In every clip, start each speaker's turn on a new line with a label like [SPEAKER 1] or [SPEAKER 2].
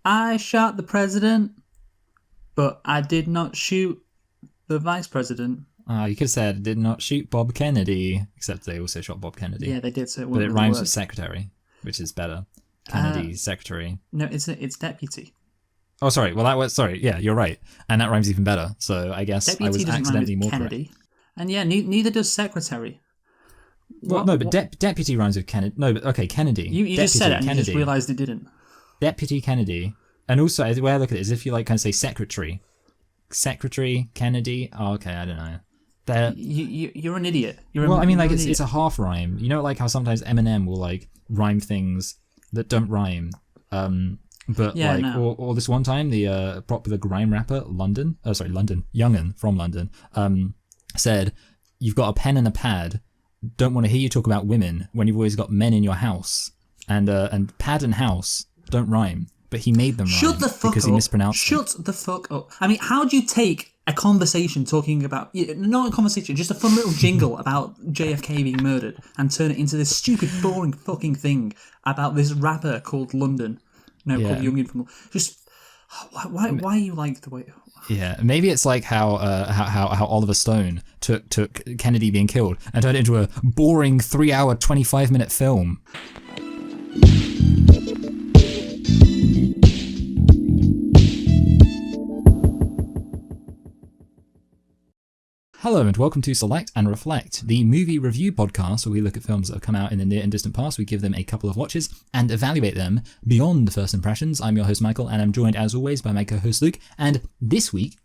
[SPEAKER 1] I shot the president, but I did not shoot the vice president.
[SPEAKER 2] You could have said, did not shoot Bob Kennedy, except they also shot Bob Kennedy.
[SPEAKER 1] Yeah, they did, so it
[SPEAKER 2] But
[SPEAKER 1] wouldn't
[SPEAKER 2] it
[SPEAKER 1] really
[SPEAKER 2] rhymes
[SPEAKER 1] work.
[SPEAKER 2] with secretary, which is better. Kennedy, secretary.
[SPEAKER 1] No, it's deputy.
[SPEAKER 2] Oh, sorry. Well, that was... Sorry, yeah, you're right. And that rhymes even better. So I guess
[SPEAKER 1] Deputy
[SPEAKER 2] I was
[SPEAKER 1] doesn't
[SPEAKER 2] accidentally
[SPEAKER 1] rhyme
[SPEAKER 2] more
[SPEAKER 1] with Kennedy.
[SPEAKER 2] correct.
[SPEAKER 1] And yeah, neither does secretary.
[SPEAKER 2] Well, no, but deputy rhymes with Kennedy. No, but okay, Kennedy.
[SPEAKER 1] You just said it and you just realised it didn't.
[SPEAKER 2] Deputy Kennedy. And also, the way I look at it is if you like kind of say secretary. Secretary Kennedy. Oh, okay, I don't know.
[SPEAKER 1] You're an idiot.
[SPEAKER 2] It's a half rhyme. You know, like how sometimes Eminem will like rhyme things that don't rhyme. But
[SPEAKER 1] yeah,
[SPEAKER 2] like,
[SPEAKER 1] no.
[SPEAKER 2] or this one time, the popular grime rapper London, Young'un from London, said, "You've got a pen and a pad. Don't want to hear you talk about women when you've always got men in your house." And pad and house don't rhyme, but he made them rhyme.
[SPEAKER 1] Shut the fuck
[SPEAKER 2] because
[SPEAKER 1] up.
[SPEAKER 2] he mispronounced
[SPEAKER 1] Shut the fuck up. I mean, how do you take a conversation talking about, not a conversation, just a fun little jingle about JFK being murdered and turn it into this stupid, boring fucking thing about this rapper called London? No, called Young'un from... Just... Why you like the way...
[SPEAKER 2] Yeah, maybe it's like how Oliver Stone took Kennedy being killed and turned it into a boring 3-hour, 25-minute film. Hello and welcome to Select and Reflect, the movie review podcast where we look at films that have come out in the near and distant past. We give them a couple of watches and evaluate them beyond the first impressions. I'm your host Michael, and I'm joined as always by my co-host Luke. And this week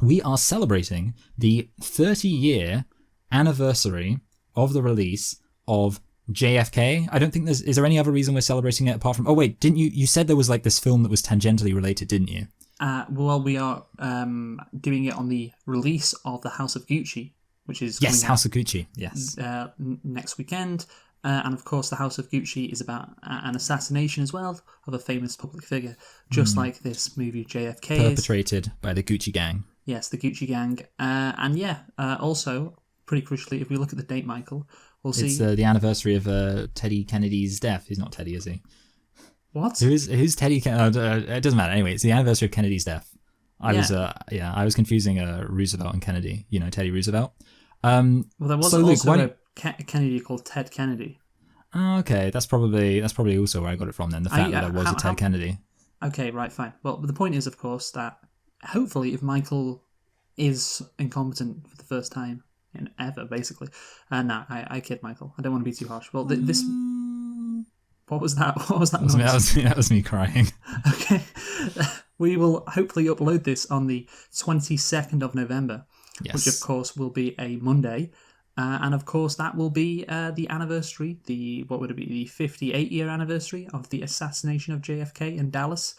[SPEAKER 2] we are celebrating the 30-year anniversary of the release of JFK. I don't think is there any other reason we're celebrating it apart from... Oh wait, didn't you said there was like this film that was tangentially related, didn't you?
[SPEAKER 1] Well, we are doing it on the release of The House of Gucci, which is
[SPEAKER 2] yes, House of Gucci, yes,
[SPEAKER 1] next weekend. And of course, The House of Gucci is about an assassination as well of a famous public figure, just like this movie JFK
[SPEAKER 2] perpetrated by the Gucci gang.
[SPEAKER 1] Yes, the Gucci gang. And yeah, also, pretty crucially, if we look at the date, Michael, we'll see...
[SPEAKER 2] It's the anniversary of Teddy Kennedy's death. He's not Teddy, is he?
[SPEAKER 1] What?
[SPEAKER 2] Who's Teddy? It doesn't matter. Anyway, it's the anniversary of Kennedy's death. I was confusing Roosevelt and Kennedy. You know, Teddy Roosevelt.
[SPEAKER 1] Well, there was also a Kennedy called Ted Kennedy.
[SPEAKER 2] Oh, okay, that's probably also where I got it from. Then the fact that there was a Ted Kennedy.
[SPEAKER 1] Okay, right, fine. Well, the point is, of course, that hopefully, if Michael is incompetent for the first time in ever, basically, no, I kid, Michael. I don't want to be too harsh. Well, this. What was that? What was that noise?
[SPEAKER 2] That was me crying.
[SPEAKER 1] Okay. We will hopefully upload this on the 22nd of November, which of course will be a Monday. And of course that will be the anniversary, the 58-year anniversary of the assassination of JFK in Dallas.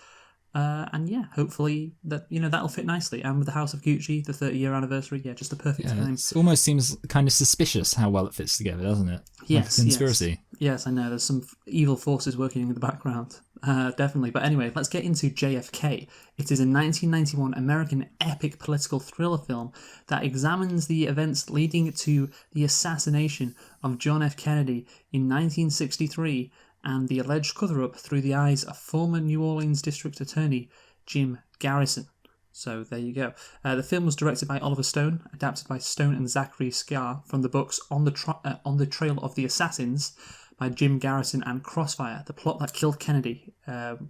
[SPEAKER 1] And yeah, hopefully that'll fit nicely. And with the House of Gucci, the 30-year anniversary, just the perfect time.
[SPEAKER 2] It almost seems kind of suspicious how well it fits together, doesn't it?
[SPEAKER 1] Yes,
[SPEAKER 2] like conspiracy.
[SPEAKER 1] Yes, I know. There's some evil forces working in the background, definitely. But anyway, let's get into JFK. It is a 1991 American epic political thriller film that examines the events leading to the assassination of John F. Kennedy in 1963 and the alleged cover-up through the eyes of former New Orleans District Attorney Jim Garrison. So there you go. The film was directed by Oliver Stone, adapted by Stone and Zachary Scar from the books On the Trail of the Assassins by Jim Garrison and Crossfire, The Plot That Killed Kennedy.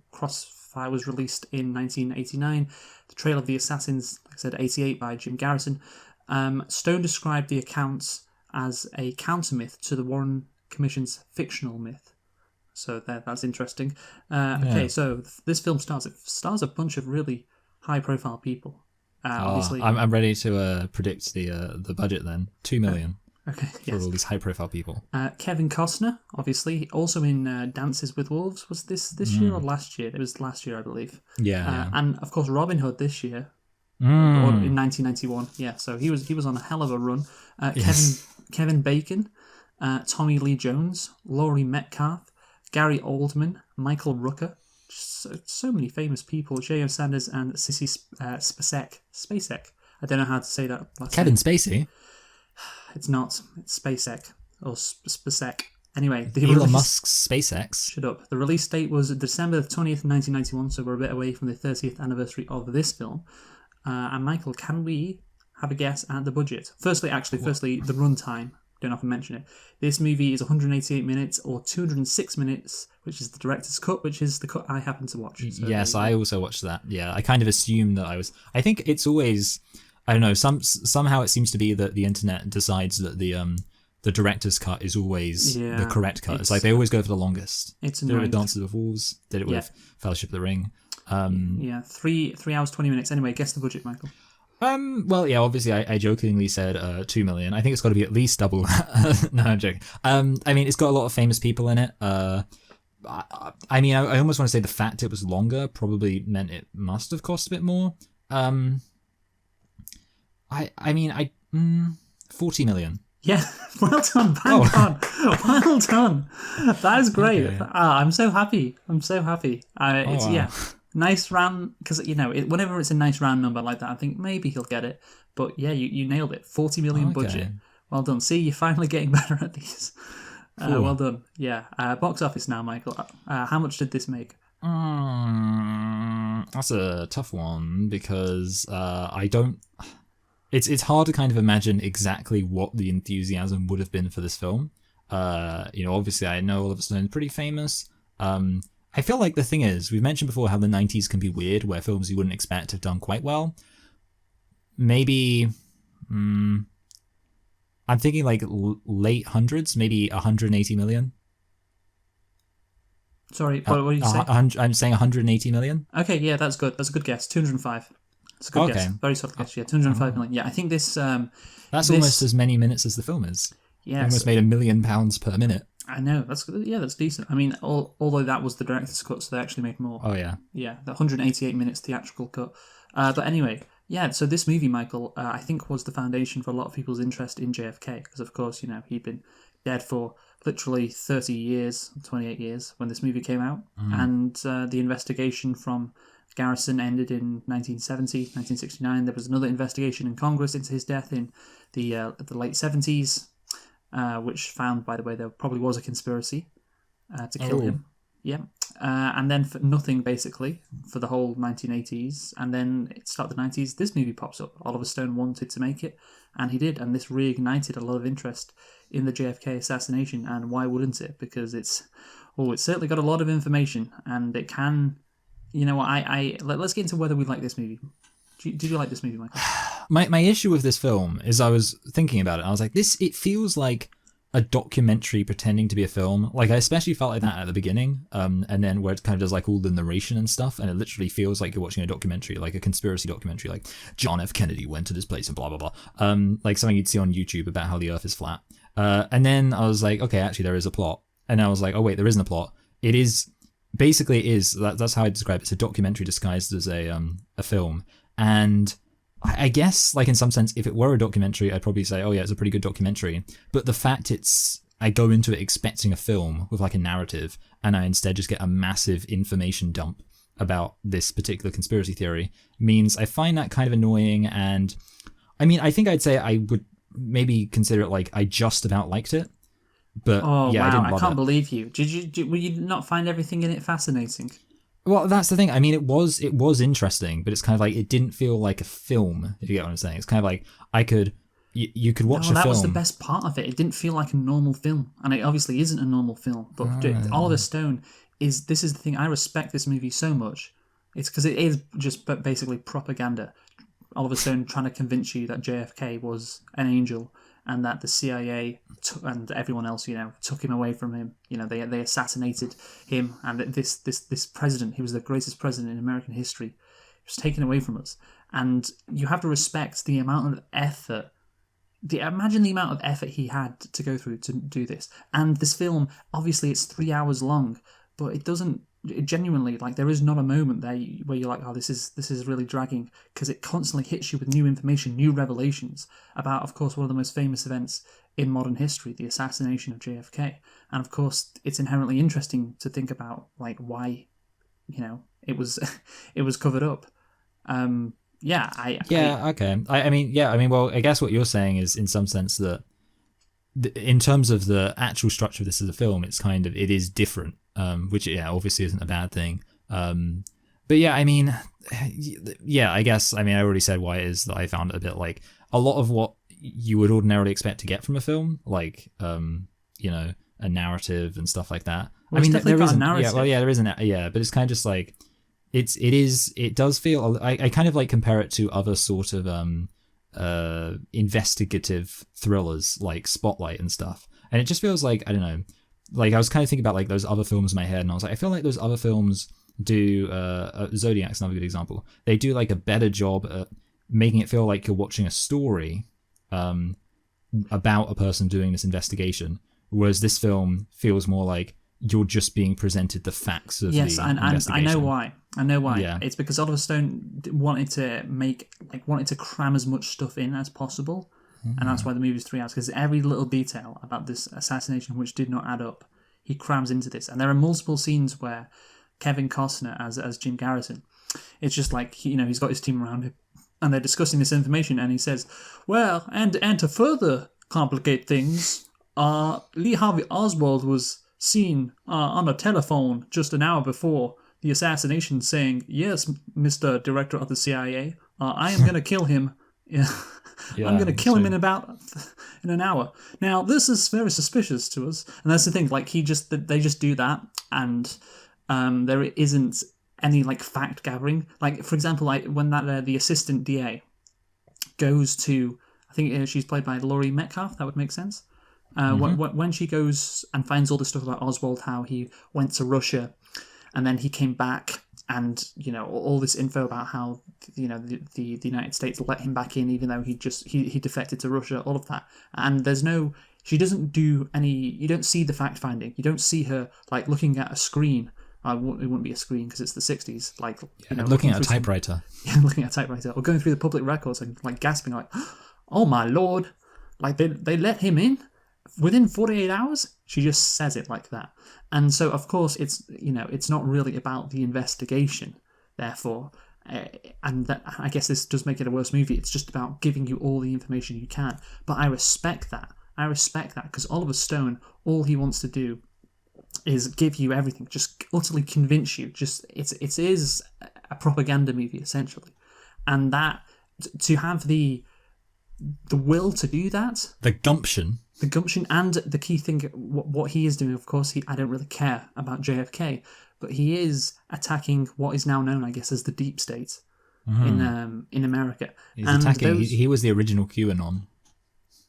[SPEAKER 1] Crossfire was released in 1989. The Trail of the Assassins, like I said, 88 by Jim Garrison. Stone described the accounts as a countermyth to the Warren Commission's fictional myth. So that's interesting. Okay, so this film stars a bunch of really high-profile people. Obviously,
[SPEAKER 2] I'm ready to predict the budget then. $2 million.
[SPEAKER 1] Okay,
[SPEAKER 2] for all these high-profile people.
[SPEAKER 1] Kevin Costner, obviously, also in Dances with Wolves. Was this year or last year? It was last year, I believe.
[SPEAKER 2] Yeah.
[SPEAKER 1] And of course, Robin Hood this year, or in 1991. Yeah, so he was on a hell of a run. Kevin Bacon, Tommy Lee Jones, Laurie Metcalf, Gary Oldman, Michael Rooker. So many famous people. J.O. Sanders and Sissy Spacek. I don't know how to say that.
[SPEAKER 2] Kevin Spacey?
[SPEAKER 1] It's not. It's Spacek or Spacek. Anyway,
[SPEAKER 2] Elon Musk's SpaceX.
[SPEAKER 1] Shut up. The release date was December 20th, 1991, so we're a bit away from the 30th anniversary of this film. And Michael, can we have a guess at the budget? Firstly, the runtime. Don't have to mention it. This movie is 188 minutes or 206 minutes, which is the director's cut, which is the cut I happen to watch. So
[SPEAKER 2] yes, I also watched that. Yeah, I kind of assumed that I think it's always, I don't know, somehow it seems to be that the internet decides that the director's cut is always the correct cut. It's like they always go for the longest.
[SPEAKER 1] It's
[SPEAKER 2] did it with Dances with Wolves, did it with Fellowship of the Ring.
[SPEAKER 1] 3 hours 20 minutes. Anyway, guess the budget, Michael.
[SPEAKER 2] Well, yeah, obviously I jokingly said 2 million. I think it's got to be at least double that. No, I'm joking. I mean, it's got a lot of famous people in it. I almost want to say the fact it was longer probably meant it must have cost a bit more. 40 million.
[SPEAKER 1] Yeah, well done, bang on. Well done. That is great. Okay. I'm so happy. Nice round, because whenever it's a nice round number like that, I think maybe he'll get it. But yeah, you nailed it. 40 million budget. Well done. See, you're finally getting better at these. Well done. Yeah. Box office now, Michael. How much did this make?
[SPEAKER 2] That's a tough one because I don't. It's hard to kind of imagine exactly what the enthusiasm would have been for this film. Obviously I know Oliver Stone's pretty famous. I feel like the thing is, we've mentioned before how the 90s can be weird, where films you wouldn't expect have done quite well. Maybe, I'm thinking like late hundreds, maybe 180 million.
[SPEAKER 1] Sorry, what did you say?
[SPEAKER 2] I'm saying 180 million.
[SPEAKER 1] Okay, yeah, that's good. That's a good guess. 205. That's a good guess. Very solid guess. Yeah, 205 million. Yeah, I think this.
[SPEAKER 2] That's almost as many minutes as the film is. Yeah, almost made £1 million per minute.
[SPEAKER 1] I know. That's decent. I mean, although that was the director's cut, so they actually made more.
[SPEAKER 2] Oh yeah.
[SPEAKER 1] Yeah, the 188 minutes theatrical cut. But anyway, yeah. So this movie, Michael, I think was the foundation for a lot of people's interest in JFK, because of course, he'd been dead for literally 30 years, 28 years when this movie came out, and the investigation from Garrison ended in 1970, 1969. There was another investigation in Congress into his death in the late 70s. Which found, by the way, there probably was a conspiracy to kill him. Yeah. And then for nothing, basically, for the whole 1980s. And then it started the 90s. This movie pops up. Oliver Stone wanted to make it, and he did. And this reignited a lot of interest in the JFK assassination. And why wouldn't it? Because it's certainly got a lot of information. And it can, let's get into whether we like this movie. Did you like this movie, Michael?
[SPEAKER 2] My issue with this film is I was thinking about it. I was like, it feels like a documentary pretending to be a film. Like, I especially felt like that at the beginning, and then where it kind of does like all the narration and stuff, and it literally feels like you're watching a documentary, like a conspiracy documentary, like John F. Kennedy went to this place and blah, blah, blah. Like something you'd see on YouTube about how the earth is flat. And then I was like, okay, actually there is a plot. And I was like, oh wait, there isn't a plot. It is, basically it is, that's how I describe it. It's a documentary disguised as a film. And I guess, like, in some sense, if it were a documentary, I'd probably say, oh yeah, it's a pretty good documentary. But the fact I go into it expecting a film with like a narrative, and I instead just get a massive information dump about this particular conspiracy theory, means I find that kind of annoying. And I mean, I think I'd say I would maybe consider it like I just about liked it. But yeah, I didn't love it.
[SPEAKER 1] I can't believe you. Will you not find everything in it fascinating?
[SPEAKER 2] Well, that's the thing. I mean, it was interesting, but it's kind of like it didn't feel like a film, if you get what I'm saying. It's kind of like you could watch a film.
[SPEAKER 1] That was the best part of it. It didn't feel like a normal film, and it obviously isn't a normal film. But Oliver Stone this is the thing. I respect this movie so much. It's because it is just basically propaganda. Oliver Stone trying to convince you that JFK was an angel, and that the CIA and everyone else, took him away from him. They assassinated him, and that this president, he was the greatest president in American history, was taken away from us. And you have to respect the amount of effort. Imagine the amount of effort he had to go through to do this. And this film, obviously, it's 3 hours long, but it doesn't. It genuinely, like, there is not a moment there where you're like, oh, this is really dragging, because it constantly hits you with new information, new revelations about, of course, one of the most famous events in modern history, the assassination of JFK. And of course, it's inherently interesting to think about, like, why, it was covered up. Okay.
[SPEAKER 2] I mean, well, I guess what you're saying is, in some sense, that in terms of the actual structure of this as a film, it is different, which obviously isn't a bad thing. But yeah, I mean, yeah, I guess, I mean, I already said why it is that I found it a bit like a lot of what you would ordinarily expect to get from a film, like, a narrative and stuff like that.
[SPEAKER 1] Well, I mean, there is a narrative.
[SPEAKER 2] There is but it's kind of just like, it does feel, I kind of like compare it to other sort of, investigative thrillers like Spotlight and stuff. And it just feels like, I don't know, like I was kind of thinking about like those other films in my head, and I was like, I feel like those other films do, Zodiac's another good example. They do like a better job at making it feel like you're watching a story about a person doing this investigation, whereas this film feels more like you're just being presented the facts of the investigation.
[SPEAKER 1] And I know why.
[SPEAKER 2] Yeah.
[SPEAKER 1] It's because Oliver Stone wanted to cram as much stuff in as possible, and that's why the movie's 3 hours, because every little detail about this assassination which did not add up, he crams into this. And there are multiple scenes where Kevin Costner as Jim Garrison, it's just like, he's got his team around him, and they're discussing this information, and he says, well, and to further complicate things, Lee Harvey Oswald was seen on a telephone just an hour before the assassination saying, yes, Mr. Director of the CIA, I am going to kill him. I'm going to kill him in an hour. Now, this is very suspicious to us. And that's the thing, like, they just do that, and there isn't any, like, fact gathering. Like, for example, like, when the assistant DA goes to, I think she's played by Laurie Metcalf, that would make sense. When she goes and finds all this stuff about Oswald, how he went to Russia and then he came back, and all this info about how the United States let him back in even though he defected to Russia, all of that, and she doesn't do any, you don't see the fact finding, you don't see her like looking at a screen. It wouldn't be a screen because it's the 60s, like
[SPEAKER 2] looking at a typewriter.
[SPEAKER 1] Looking at a typewriter, or going through the public records and like gasping like, oh my lord, like they let him in within 48 hours. She just says it like that. And so of course it's not really about the investigation, therefore, and that, I guess this does make it a worse movie. It's just about giving you all the information you can. But I respect that because Oliver Stone, all he wants to do is give you everything, just utterly convince you. Just it is a propaganda movie essentially, and that to have the will to do that,
[SPEAKER 2] the gumption, and the key thing, what he is doing, of course, I don't really care about JFK, but he is attacking what is now known, I guess, as the deep state in America. He's attacking. He was the original QAnon.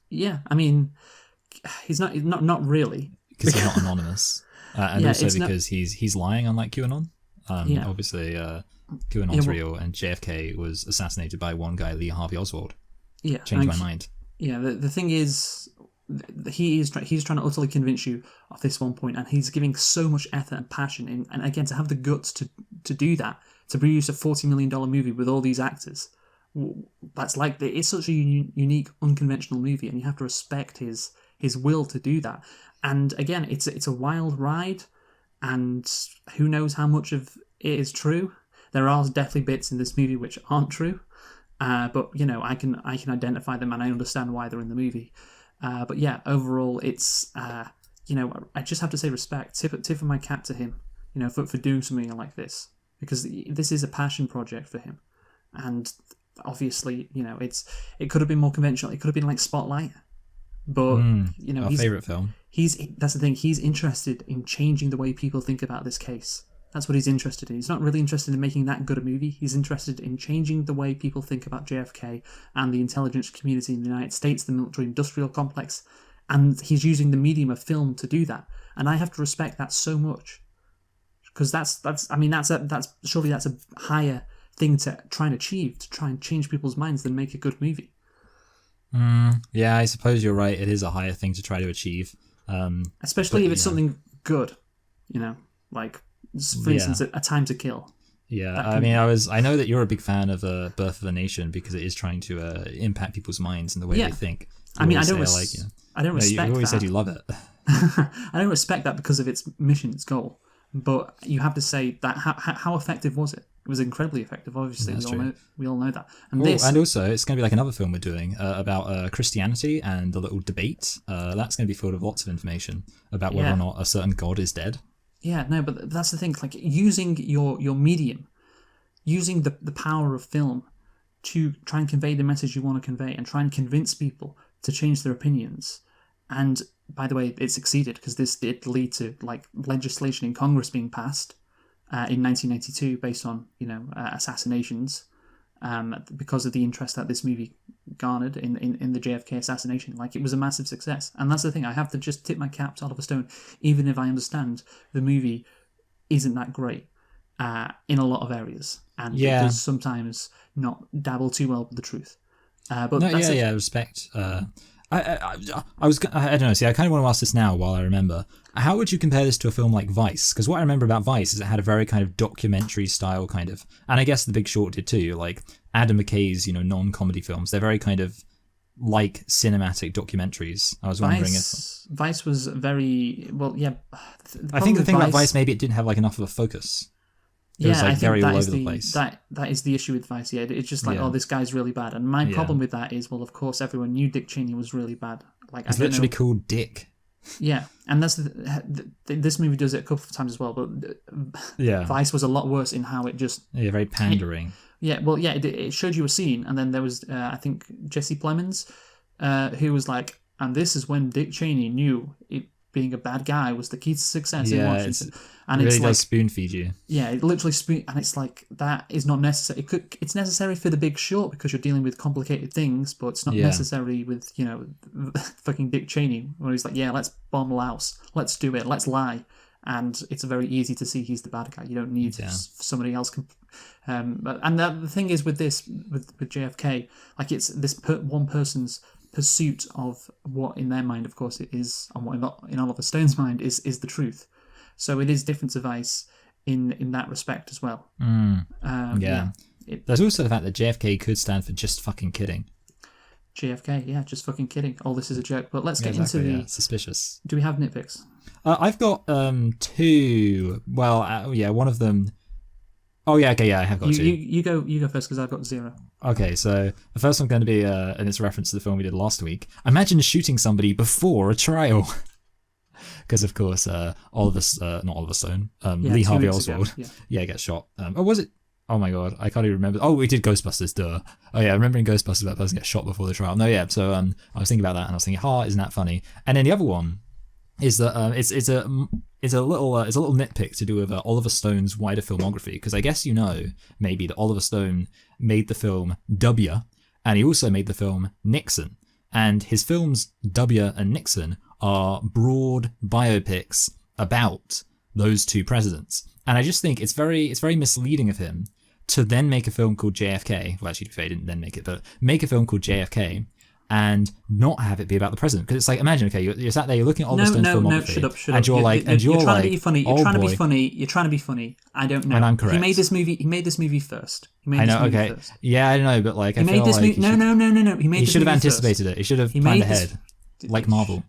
[SPEAKER 1] Yeah, I mean, he's not really,
[SPEAKER 2] because he's not anonymous, and also because he's lying, unlike QAnon. Obviously, QAnon's real, and JFK was assassinated by one guy, Lee Harvey Oswald. Yeah, changed my mind. Yeah, the thing is, he's trying to utterly convince you of this one point, and he's giving so much effort and passion in, and again, to have the guts to do that, to produce a $40 million movie with all these actors, that's like, it's such a unique, unconventional movie, and you have to respect his will to do that. And again, it's a wild ride, and who knows how much of it is true. There are definitely bits in this movie which aren't true. But I can identify them, and I understand why they're in the movie. But yeah, overall, it's I just have to say respect. Tip of my cap to him, for doing something like this, because this is a passion project for him, and obviously, it could have been more conventional. It could have been like Spotlight, but our favorite film.
[SPEAKER 1] That's the thing. He's interested in changing the way people think about this case. That's what he's interested in. He's not really interested in making that good a movie. He's interested in changing the way people think about JFK and the intelligence community in the United States, the military-industrial complex, and he's using the medium of film to do that. And I have to respect that so much, because that's surely that's a higher thing to try and achieve, to try and change people's minds than make a good movie.
[SPEAKER 2] Yeah, I suppose you're right. It is a higher thing to try to achieve,
[SPEAKER 1] especially if it's something good, like. For instance, A Time to Kill.
[SPEAKER 2] Yeah, I know that you're a big fan of Birth of a Nation, because it is trying to impact people's minds and the way they think. I don't respect that. You always said you love it.
[SPEAKER 1] I don't respect that because of its mission, its goal. But you have to say that how effective was it? was incredibly effective. Obviously,
[SPEAKER 2] That's
[SPEAKER 1] we all know that. And
[SPEAKER 2] and also, it's going to be like another film we're doing about Christianity and the little debate. That's going to be full of lots of information about whether or not a certain god is dead.
[SPEAKER 1] Yeah, no, but that's the thing. Like using your medium, using the power of film to try and convey the message you want to convey and try and convince people to change their opinions. And by the way, it succeeded because this did lead to like legislation in Congress being passed in 1992 based on assassinations because of the interest that this movie garnered in the JFK assassination. Like it was a massive success, and that's the thing. I have to just tip my cap to Oliver Stone, even if I understand the movie isn't that great in a lot of areas, and it does sometimes not dabble too well with the truth. But
[SPEAKER 2] respect. I don't know. See, I kind of want to ask this now while I remember. How would you compare this to a film like Vice? Because what I remember about Vice is it had a very kind of documentary style kind of, and I guess The Big Short did too. Like Adam McKay's, non-comedy films, they're very kind of like cinematic documentaries. I was wondering if
[SPEAKER 1] Vice was very well. Yeah,
[SPEAKER 2] I think the thing about Vice, maybe it didn't have like enough of a focus. It was like very all over the place.
[SPEAKER 1] That is the issue with Vice. Yeah, it's just like, oh, this guy's really bad. And my problem with that is, well, of course, everyone knew Dick Cheney was really bad. Like
[SPEAKER 2] it's literally called Dick.
[SPEAKER 1] Yeah, and that's this movie does it a couple of times as well. But Vice was a lot worse in how it just
[SPEAKER 2] very pandering.
[SPEAKER 1] It showed you a scene, and then there was I think Jesse Plemons, who was like, and this is when Dick Cheney knew being a bad guy was the key to success in Washington. And
[SPEAKER 2] it really
[SPEAKER 1] does
[SPEAKER 2] like, spoon feed you.
[SPEAKER 1] Yeah, it literally and it's like that is not necessary. It's necessary for The Big Short because you're dealing with complicated things, but it's not necessary with fucking Dick Cheney where he's like, yeah, let's bomb Laos, let's do it, let's lie, and it's very easy to see he's the bad guy. You don't need somebody else. And the thing is with this with JFK, like it's this one person's pursuit of what in their mind, of course, it is, and what in Oliver Stone's mind is the truth. So it is different to Vice in that respect as well.
[SPEAKER 2] There's also the fact that JFK could stand for just fucking kidding.
[SPEAKER 1] JFK, just fucking kidding. Oh, this is a joke. But let's get into the
[SPEAKER 2] suspicious.
[SPEAKER 1] Do we have nitpicks?
[SPEAKER 2] I've got two. Well, one of them. Oh yeah, okay, I have got two.
[SPEAKER 1] You go first because I've got 0.
[SPEAKER 2] Okay, so the first one's going to be, and it's a reference to the film we did last week. Imagine shooting somebody before a trial. Because of course, not Oliver Stone, Lee Harvey Oswald, gets shot. Or was it? Oh my god, I can't even remember. Oh, we did Ghostbusters, duh. Oh yeah, remembering Ghostbusters, that person gets shot before the trial. No, yeah. So I was thinking about that, and I was thinking, isn't that funny? And then the other one is that it's a little nitpick to do with Oliver Stone's wider filmography, because I guess maybe that Oliver Stone made the film W, and he also made the film Nixon, and his films W and Nixon are broad biopics about those two presidents, and I just think it's very misleading of him to then make a film called JFK. Well, actually, he didn't then make it, but make a film called JFK and not have it be about the president. Because it's like, imagine, okay, you're sat there, you're looking at Oliver Stone's filmography,
[SPEAKER 1] shut up.
[SPEAKER 2] And you're trying
[SPEAKER 1] to be funny. You're trying to be funny. I don't know.
[SPEAKER 2] And I'm correct.
[SPEAKER 1] He made this movie first.
[SPEAKER 2] I know. Okay. First. Yeah, I know, but like,
[SPEAKER 1] he made this movie. No. He
[SPEAKER 2] should have anticipated it. He should have planned ahead, like Marvel.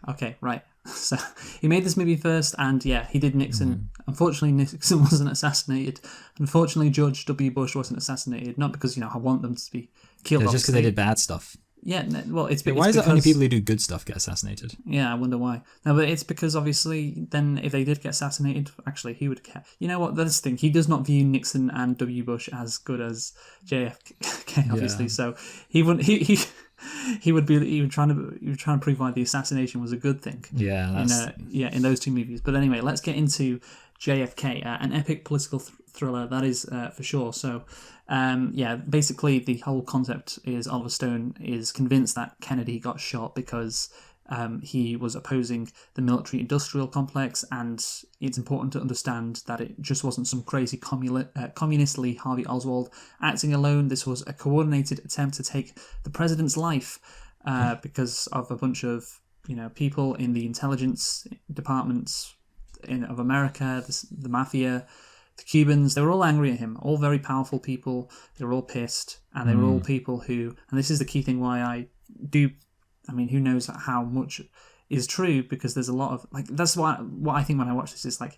[SPEAKER 1] Okay, right. So he made this movie first, and he did Nixon. Unfortunately, Nixon wasn't assassinated. Unfortunately, George W. Bush wasn't assassinated. Not because I want them to be killed.
[SPEAKER 2] Just because they did bad stuff.
[SPEAKER 1] Yeah, well, it's
[SPEAKER 2] why is it only people who do good stuff get assassinated?
[SPEAKER 1] Yeah, I wonder why. No, but it's because obviously, then if they did get assassinated, actually, he would care. You know what? That's the thing. He does not view Nixon and W. Bush as good as JFK, obviously. So he wouldn't. He would trying to prove why the assassination was a good thing.
[SPEAKER 2] Yeah,
[SPEAKER 1] in those two movies. But anyway, let's get into JFK, an epic political thriller, that is for sure. So, basically the whole concept is Oliver Stone is convinced that Kennedy got shot because he was opposing the military-industrial complex, and it's important to understand that it just wasn't some crazy communist Lee Harvey Oswald acting alone. This was a coordinated attempt to take the president's life because of a bunch of people in the intelligence departments of America, the mafia, the Cubans. They were all angry at him, all very powerful people. They were all pissed, and they were all people who, and this is the key thing why who knows how much is true, because there's a lot of, like, that's what I think when I watch this is like,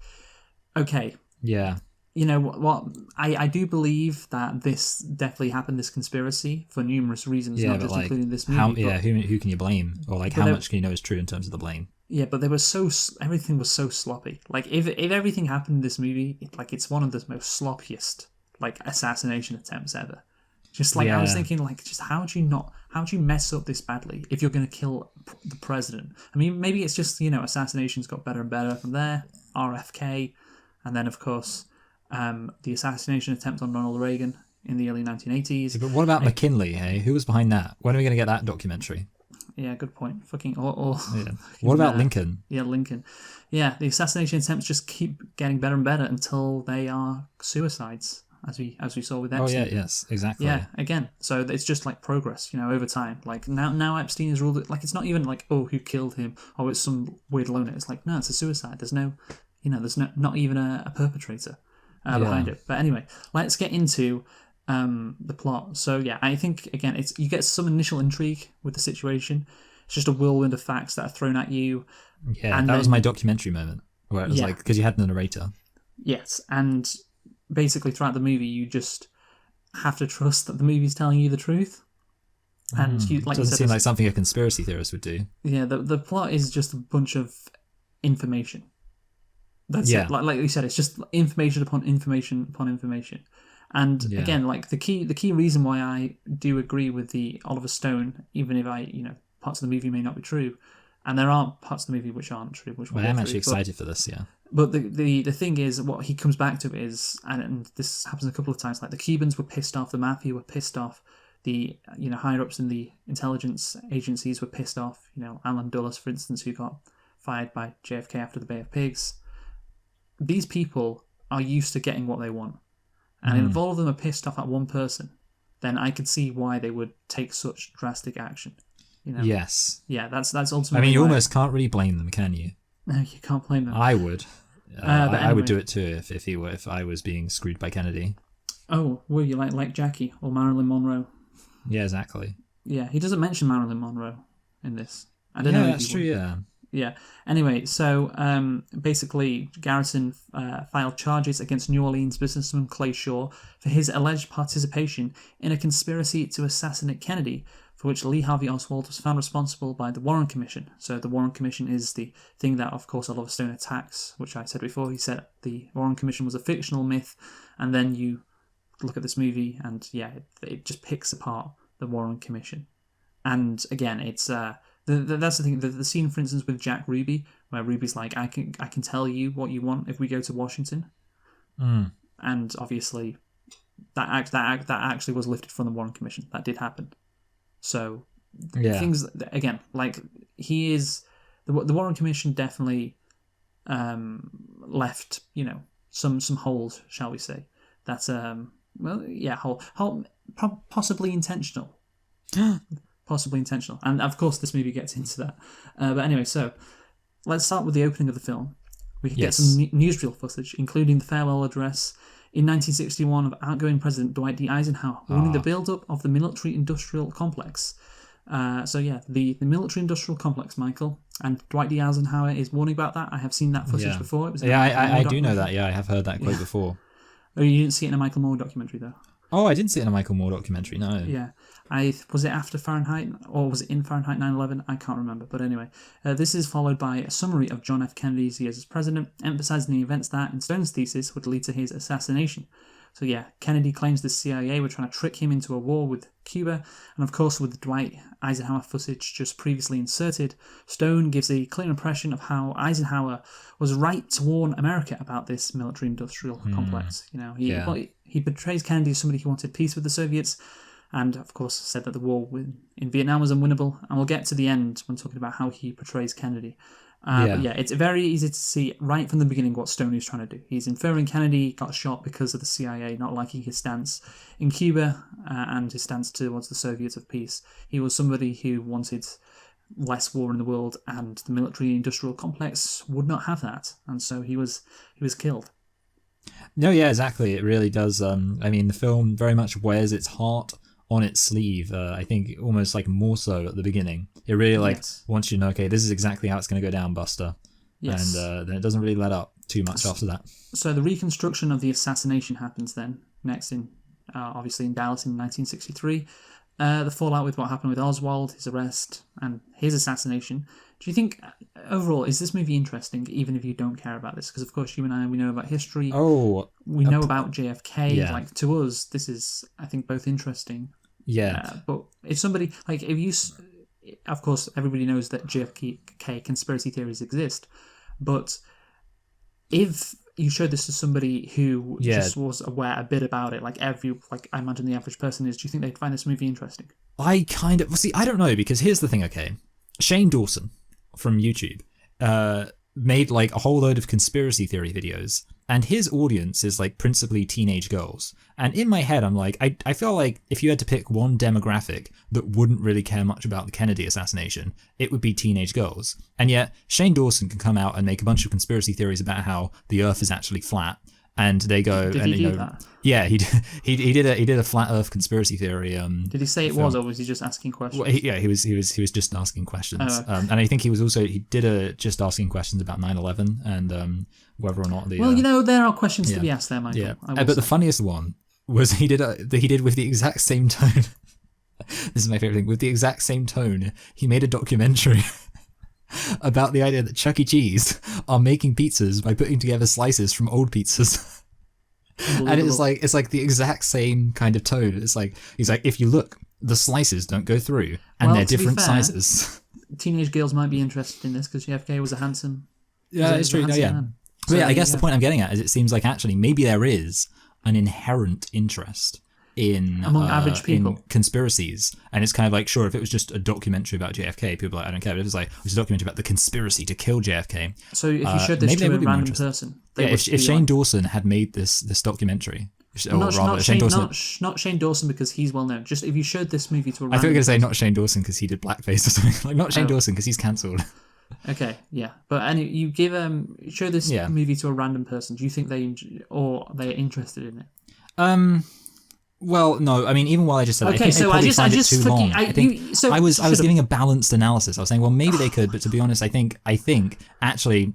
[SPEAKER 1] okay.
[SPEAKER 2] Yeah.
[SPEAKER 1] you know what I do believe that this definitely happened, this conspiracy, for numerous reasons,
[SPEAKER 2] Yeah,
[SPEAKER 1] not
[SPEAKER 2] but
[SPEAKER 1] just
[SPEAKER 2] like,
[SPEAKER 1] including this
[SPEAKER 2] how?
[SPEAKER 1] movie.
[SPEAKER 2] Yeah, who can you blame, or like how
[SPEAKER 1] they-
[SPEAKER 2] much can you know is true in terms of the blame?
[SPEAKER 1] Yeah, but they were everything was so sloppy. Like if everything happened in this movie, it's one of the most sloppiest like assassination attempts ever. Just like I was
[SPEAKER 2] Yeah,
[SPEAKER 1] thinking, like just how do you mess up this badly if you're going to kill the president? I mean, maybe it's just assassinations got better and better from there. RFK, and then of course the assassination attempt on Ronald Reagan in the early 1980s.
[SPEAKER 2] but what about McKinley? Hey, who was behind that? When are we going to get that documentary?
[SPEAKER 1] Yeah, good point. Fucking or
[SPEAKER 2] Yeah. What about Lincoln?
[SPEAKER 1] Yeah, Lincoln. Yeah, the assassination attempts just keep getting better and better until they are suicides, as we saw with Epstein.
[SPEAKER 2] Oh yeah, yes, exactly.
[SPEAKER 1] Yeah, again. So it's just like progress, over time. Like now Epstein is ruled like it's not even like, oh, who killed him, or it's some weird loner. It's like, no, it's a suicide. There's no, there's not even a perpetrator behind it. But anyway, let's get into the plot. So yeah, I think again, you get some initial intrigue with the situation. It's just a whirlwind of facts that are thrown at you.
[SPEAKER 2] Yeah,
[SPEAKER 1] and
[SPEAKER 2] that
[SPEAKER 1] then,
[SPEAKER 2] was my documentary moment where it was like, because you had the narrator.
[SPEAKER 1] Yes, and basically throughout the movie, you just have to trust that the movie's telling you the truth. And like
[SPEAKER 2] Doesn't seem like something a conspiracy theorist would do.
[SPEAKER 1] Yeah, the plot is just a bunch of information. That's it. Like you said, it's just information upon information upon information. And again, like the key reason why I do agree with the Oliver Stone, even if parts of the movie may not be true, and there are parts of the movie which aren't true. Which
[SPEAKER 2] I am actually excited for this. Yeah.
[SPEAKER 1] But the thing is, what he comes back to is, and this happens a couple of times, like the Cubans were pissed off, the mafia were pissed off, the higher ups in the intelligence agencies were pissed off. Alan Dulles, for instance, who got fired by JFK after the Bay of Pigs. These people are used to getting what they want, and if all of them are pissed off at one person, then I could see why they would take such drastic action.
[SPEAKER 2] Yes.
[SPEAKER 1] Yeah, that's ultimately.
[SPEAKER 2] I mean, you almost can't really blame them, can you?
[SPEAKER 1] No, you can't blame them.
[SPEAKER 2] I would.
[SPEAKER 1] Anyway.
[SPEAKER 2] I would do it too if I was being screwed by Kennedy.
[SPEAKER 1] Oh, were you like Jackie or Marilyn Monroe?
[SPEAKER 2] Yeah, exactly.
[SPEAKER 1] Yeah, he doesn't mention Marilyn Monroe in this. I don't know.
[SPEAKER 2] Yeah, that's true. Yeah.
[SPEAKER 1] Yeah. Anyway, so basically, Garrison filed charges against New Orleans businessman Clay Shaw for his alleged participation in a conspiracy to assassinate Kennedy, for which Lee Harvey Oswald was found responsible by the Warren Commission. So the Warren Commission is the thing that, of course, Oliver Stone attacks, which I said before. He said the Warren Commission was a fictional myth, and then you look at this movie, and yeah, it just picks apart the Warren Commission. And again, it's that's the thing. The scene, for instance, with Jack Ruby, where Ruby's like, I can tell you what you want if we go to Washington, and obviously that actually was lifted from the Warren Commission. That did happen. So things again, like he is the Warren Commission definitely left some holes, shall we say? That's possibly intentional. Possibly intentional. And of course this movie gets into that. But anyway, so let's start with the opening of the film. We can get some newsreel footage, including the farewell address in 1961 of outgoing President Dwight D. Eisenhower, warning the build-up of the military-industrial complex. The military-industrial complex, Michael, and Dwight D. Eisenhower is warning about that. I have seen that footage before. It was
[SPEAKER 2] I do know that. Yeah, I have heard that quote before.
[SPEAKER 1] Oh, you didn't see it in a Michael Moore documentary, though?
[SPEAKER 2] Oh, I didn't see it in a Michael Moore documentary, no.
[SPEAKER 1] Yeah. Was it after Fahrenheit, or was it in Fahrenheit 9/11? I can't remember. But anyway, this is followed by a summary of John F. Kennedy's years as president, emphasizing the events that, in Stone's thesis, would lead to his assassination. So yeah, Kennedy claims the CIA were trying to trick him into a war with Cuba, and of course with the Dwight Eisenhower footage just previously inserted, Stone gives a clear impression of how Eisenhower was right to warn America about this military-industrial complex. He portrays Kennedy as somebody who wanted peace with the Soviets, and of course said that the war in Vietnam was unwinnable, and we'll get to the end when talking about how he portrays Kennedy. But yeah, it's very easy to see right from the beginning what Stone is trying to do. He's inferring Kennedy got shot because of the CIA not liking his stance in Cuba and his stance towards the Soviets of peace. He was somebody who wanted less war in the world, and the military-industrial complex would not have that, and so he was killed.
[SPEAKER 2] No, yeah, exactly. It really does. I mean, the film very much wears its heart on its sleeve. I think almost like more so at the beginning. It really wants you to know, okay, this is exactly how it's going to go down, Buster. Yes. And then it doesn't really let up. too much after that.
[SPEAKER 1] So the reconstruction of the assassination happens then next in obviously in Dallas in 1963. The fallout with what happened with Oswald, his arrest, and his assassination. Do you think, overall, is this movie interesting, even if you don't care about this? Because, of course, you and I, we know about history.
[SPEAKER 2] Oh.
[SPEAKER 1] We know about JFK.
[SPEAKER 2] Yeah.
[SPEAKER 1] Like, to us, this is, I think, both interesting.
[SPEAKER 2] Yeah.
[SPEAKER 1] But if somebody, like, if you, of course, everybody knows that JFK conspiracy theories exist. But if you showed this to somebody who just was aware a bit about it, like I imagine the average person is, do you think they'd find this movie interesting?
[SPEAKER 2] I kind of... Well, see, I don't know, because here's the thing, okay? Shane Dawson from YouTube made like a whole load of conspiracy theory videos, and his audience is like principally teenage girls. And in my head, I'm like, I feel like if you had to pick one demographic that wouldn't really care much about the Kennedy assassination, it would be teenage girls. And yet, Shane Dawson can come out and make a bunch of conspiracy theories about how the Earth is actually flat. And they go,
[SPEAKER 1] Did
[SPEAKER 2] and
[SPEAKER 1] he
[SPEAKER 2] you
[SPEAKER 1] do
[SPEAKER 2] know,
[SPEAKER 1] that?
[SPEAKER 2] yeah, he did a flat Earth conspiracy theory.
[SPEAKER 1] Did he say it was, or was he just asking questions?
[SPEAKER 2] Well, he was just asking questions.
[SPEAKER 1] Oh, okay.
[SPEAKER 2] And I think he did a just asking questions about 9/11 and whether or not the.
[SPEAKER 1] Well, there are questions to be asked there, Michael.
[SPEAKER 2] Yeah,
[SPEAKER 1] But
[SPEAKER 2] the funniest one was he did with the exact same tone. This is my favorite thing. With the exact same tone, he made a documentary about the idea that Chuck E. Cheese are making pizzas by putting together slices from old pizzas. And it's like the exact same kind of tone. It's like, he's like, if you look, the slices don't go through, and they're different sizes.
[SPEAKER 1] Teenage girls might be interested in this because JFK was a handsome.
[SPEAKER 2] Yeah, it's true. No, yeah.
[SPEAKER 1] Man.
[SPEAKER 2] But yeah, I guess the point I'm getting at is it seems like actually maybe there is an inherent interest among average people in conspiracies, and it's kind of like, sure, if it was just a documentary about JFK, people are like, I don't care. But if it's like, it's a documentary about the conspiracy to kill JFK.
[SPEAKER 1] So if you showed this to a random person,
[SPEAKER 2] if Shane Dawson had made this documentary,
[SPEAKER 1] not Shane Dawson because he's well known. Just if you showed this movie to a random
[SPEAKER 2] I thought you were going to say not Shane Dawson because he did blackface or something. Like not Shane Dawson because he's cancelled.
[SPEAKER 1] Okay, yeah, but you give show this movie to a random person. Do you think they're interested in it?
[SPEAKER 2] Well, no. I mean, even while I just said,
[SPEAKER 1] okay,
[SPEAKER 2] so I was giving a balanced analysis. I was saying, well, maybe they could, but to be honest, I think actually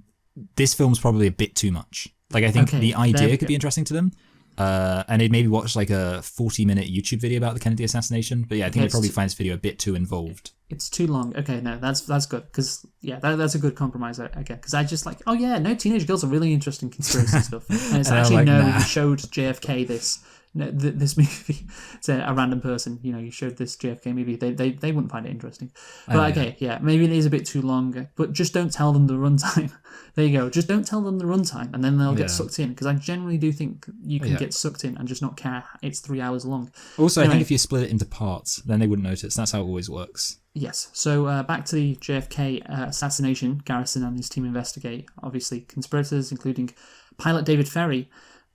[SPEAKER 2] this film's probably a bit too much. Like, I think the idea could be interesting to them, and they'd maybe watch like a 40-minute YouTube video about the Kennedy assassination. But yeah, I think they'd probably find this video a bit too involved.
[SPEAKER 1] It's too long. Okay, no, that's good because that's a good compromise. I get because I just like, oh yeah, no, teenage girls are really interested in conspiracy stuff, and it's actually you showed JFK this movie to a random person. You showed this JFK movie, they wouldn't find it interesting. But maybe it is a bit too long. But just don't tell them the runtime. There you go. Just don't tell them the runtime, and then they'll get sucked in. Because I generally do think you can get sucked in and just not care. It's 3 hours long.
[SPEAKER 2] Also, anyway, I think if you split it into parts, then they wouldn't notice. That's how it always works.
[SPEAKER 1] Yes. So back to the JFK assassination. Garrison and his team investigate, obviously, conspirators, including pilot David Ferry.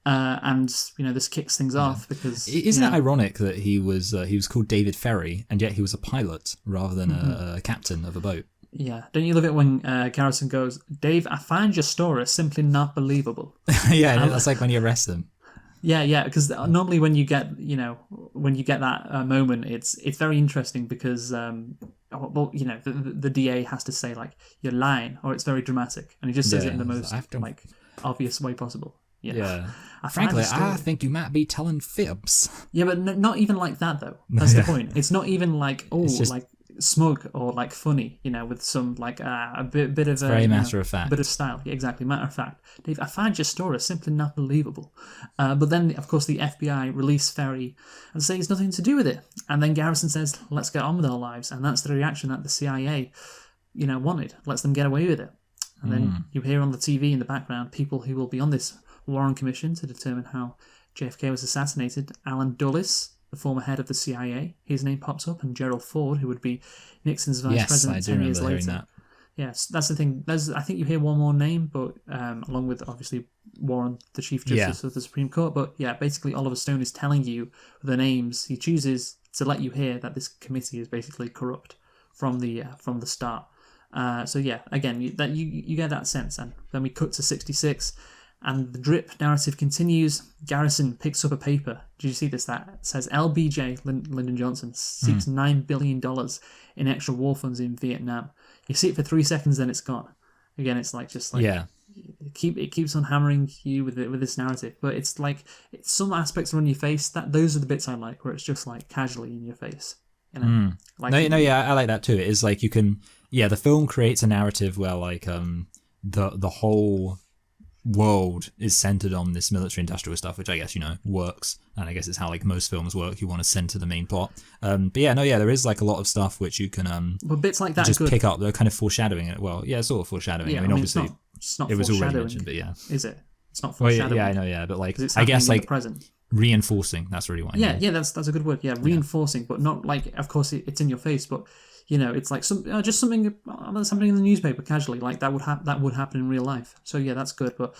[SPEAKER 1] And this kicks things off because
[SPEAKER 2] isn't it ironic that he was called David Ferry and yet he was a pilot rather than a captain of a boat? Yeah,
[SPEAKER 1] don't you love it when Garrison goes, Dave, I find your story simply not believable.
[SPEAKER 2] Yeah, that's like when you arrest them.
[SPEAKER 1] Yeah, because normally when you get that moment, it's very interesting because the DA has to say like you're lying or it's very dramatic, and he just says it in the most like obvious way possible.
[SPEAKER 2] Yeah. Frankly, I think you might be telling fibs.
[SPEAKER 1] Yeah, but not even like that though. That's the point. It's not even like like smug or like funny, with some like a bit of
[SPEAKER 2] very matter of fact,
[SPEAKER 1] bit of style. Yeah, exactly, matter of fact. Dave, I find your story simply not believable. But then, of course, the FBI release Ferry and say it's nothing to do with it. And then Garrison says, "Let's get on with our lives," and that's the reaction that the CIA, wanted. Lets them get away with it. And then you hear on the TV in the background people who will be on this Warren Commission to determine how JFK was assassinated. Alan Dulles, the former head of the CIA, his name pops up, and Gerald Ford, who would be Nixon's vice president 10 years later. That. Yes, that's the thing. I think you hear one more name, but along with obviously Warren, the Chief Justice of the Supreme Court. But yeah, basically Oliver Stone is telling you the names he chooses to let you hear that this committee is basically corrupt from the start. So yeah, again, you get that sense, and then we cut to 1966. And the drip narrative continues. Garrison picks up a paper. Did you see this? That says LBJ, Lyndon Johnson, seeks $9 billion in extra war funds in Vietnam. You see it for 3 seconds, then it's gone. Again, it's like it keeps on hammering you with this narrative, but it's like some aspects are in your face. Those are the bits I like, where it's just like casually in your face. You know, like
[SPEAKER 2] I like that too. It is like you can, the film creates a narrative where like the whole world is centered on this military industrial stuff, which I guess works, and I guess it's how like most films work. You want to center the main plot, but there is like a lot of stuff which you can
[SPEAKER 1] but bits like that
[SPEAKER 2] just
[SPEAKER 1] are good.
[SPEAKER 2] pick up. They're kind of foreshadowing it. Well, sort of foreshadowing.
[SPEAKER 1] Yeah,
[SPEAKER 2] I mean obviously
[SPEAKER 1] it's not
[SPEAKER 2] it was already
[SPEAKER 1] foreshadowing,
[SPEAKER 2] mentioned, but
[SPEAKER 1] is it? It's not foreshadowing.
[SPEAKER 2] I know, but like
[SPEAKER 1] it's
[SPEAKER 2] I guess like
[SPEAKER 1] present.
[SPEAKER 2] Reinforcing. That's really what I mean.
[SPEAKER 1] That's a good word. Yeah, reinforcing, but not like, of course it's in your face, but it's like just something that's happening in the newspaper casually, like that would happen in real life. So yeah, that's good. But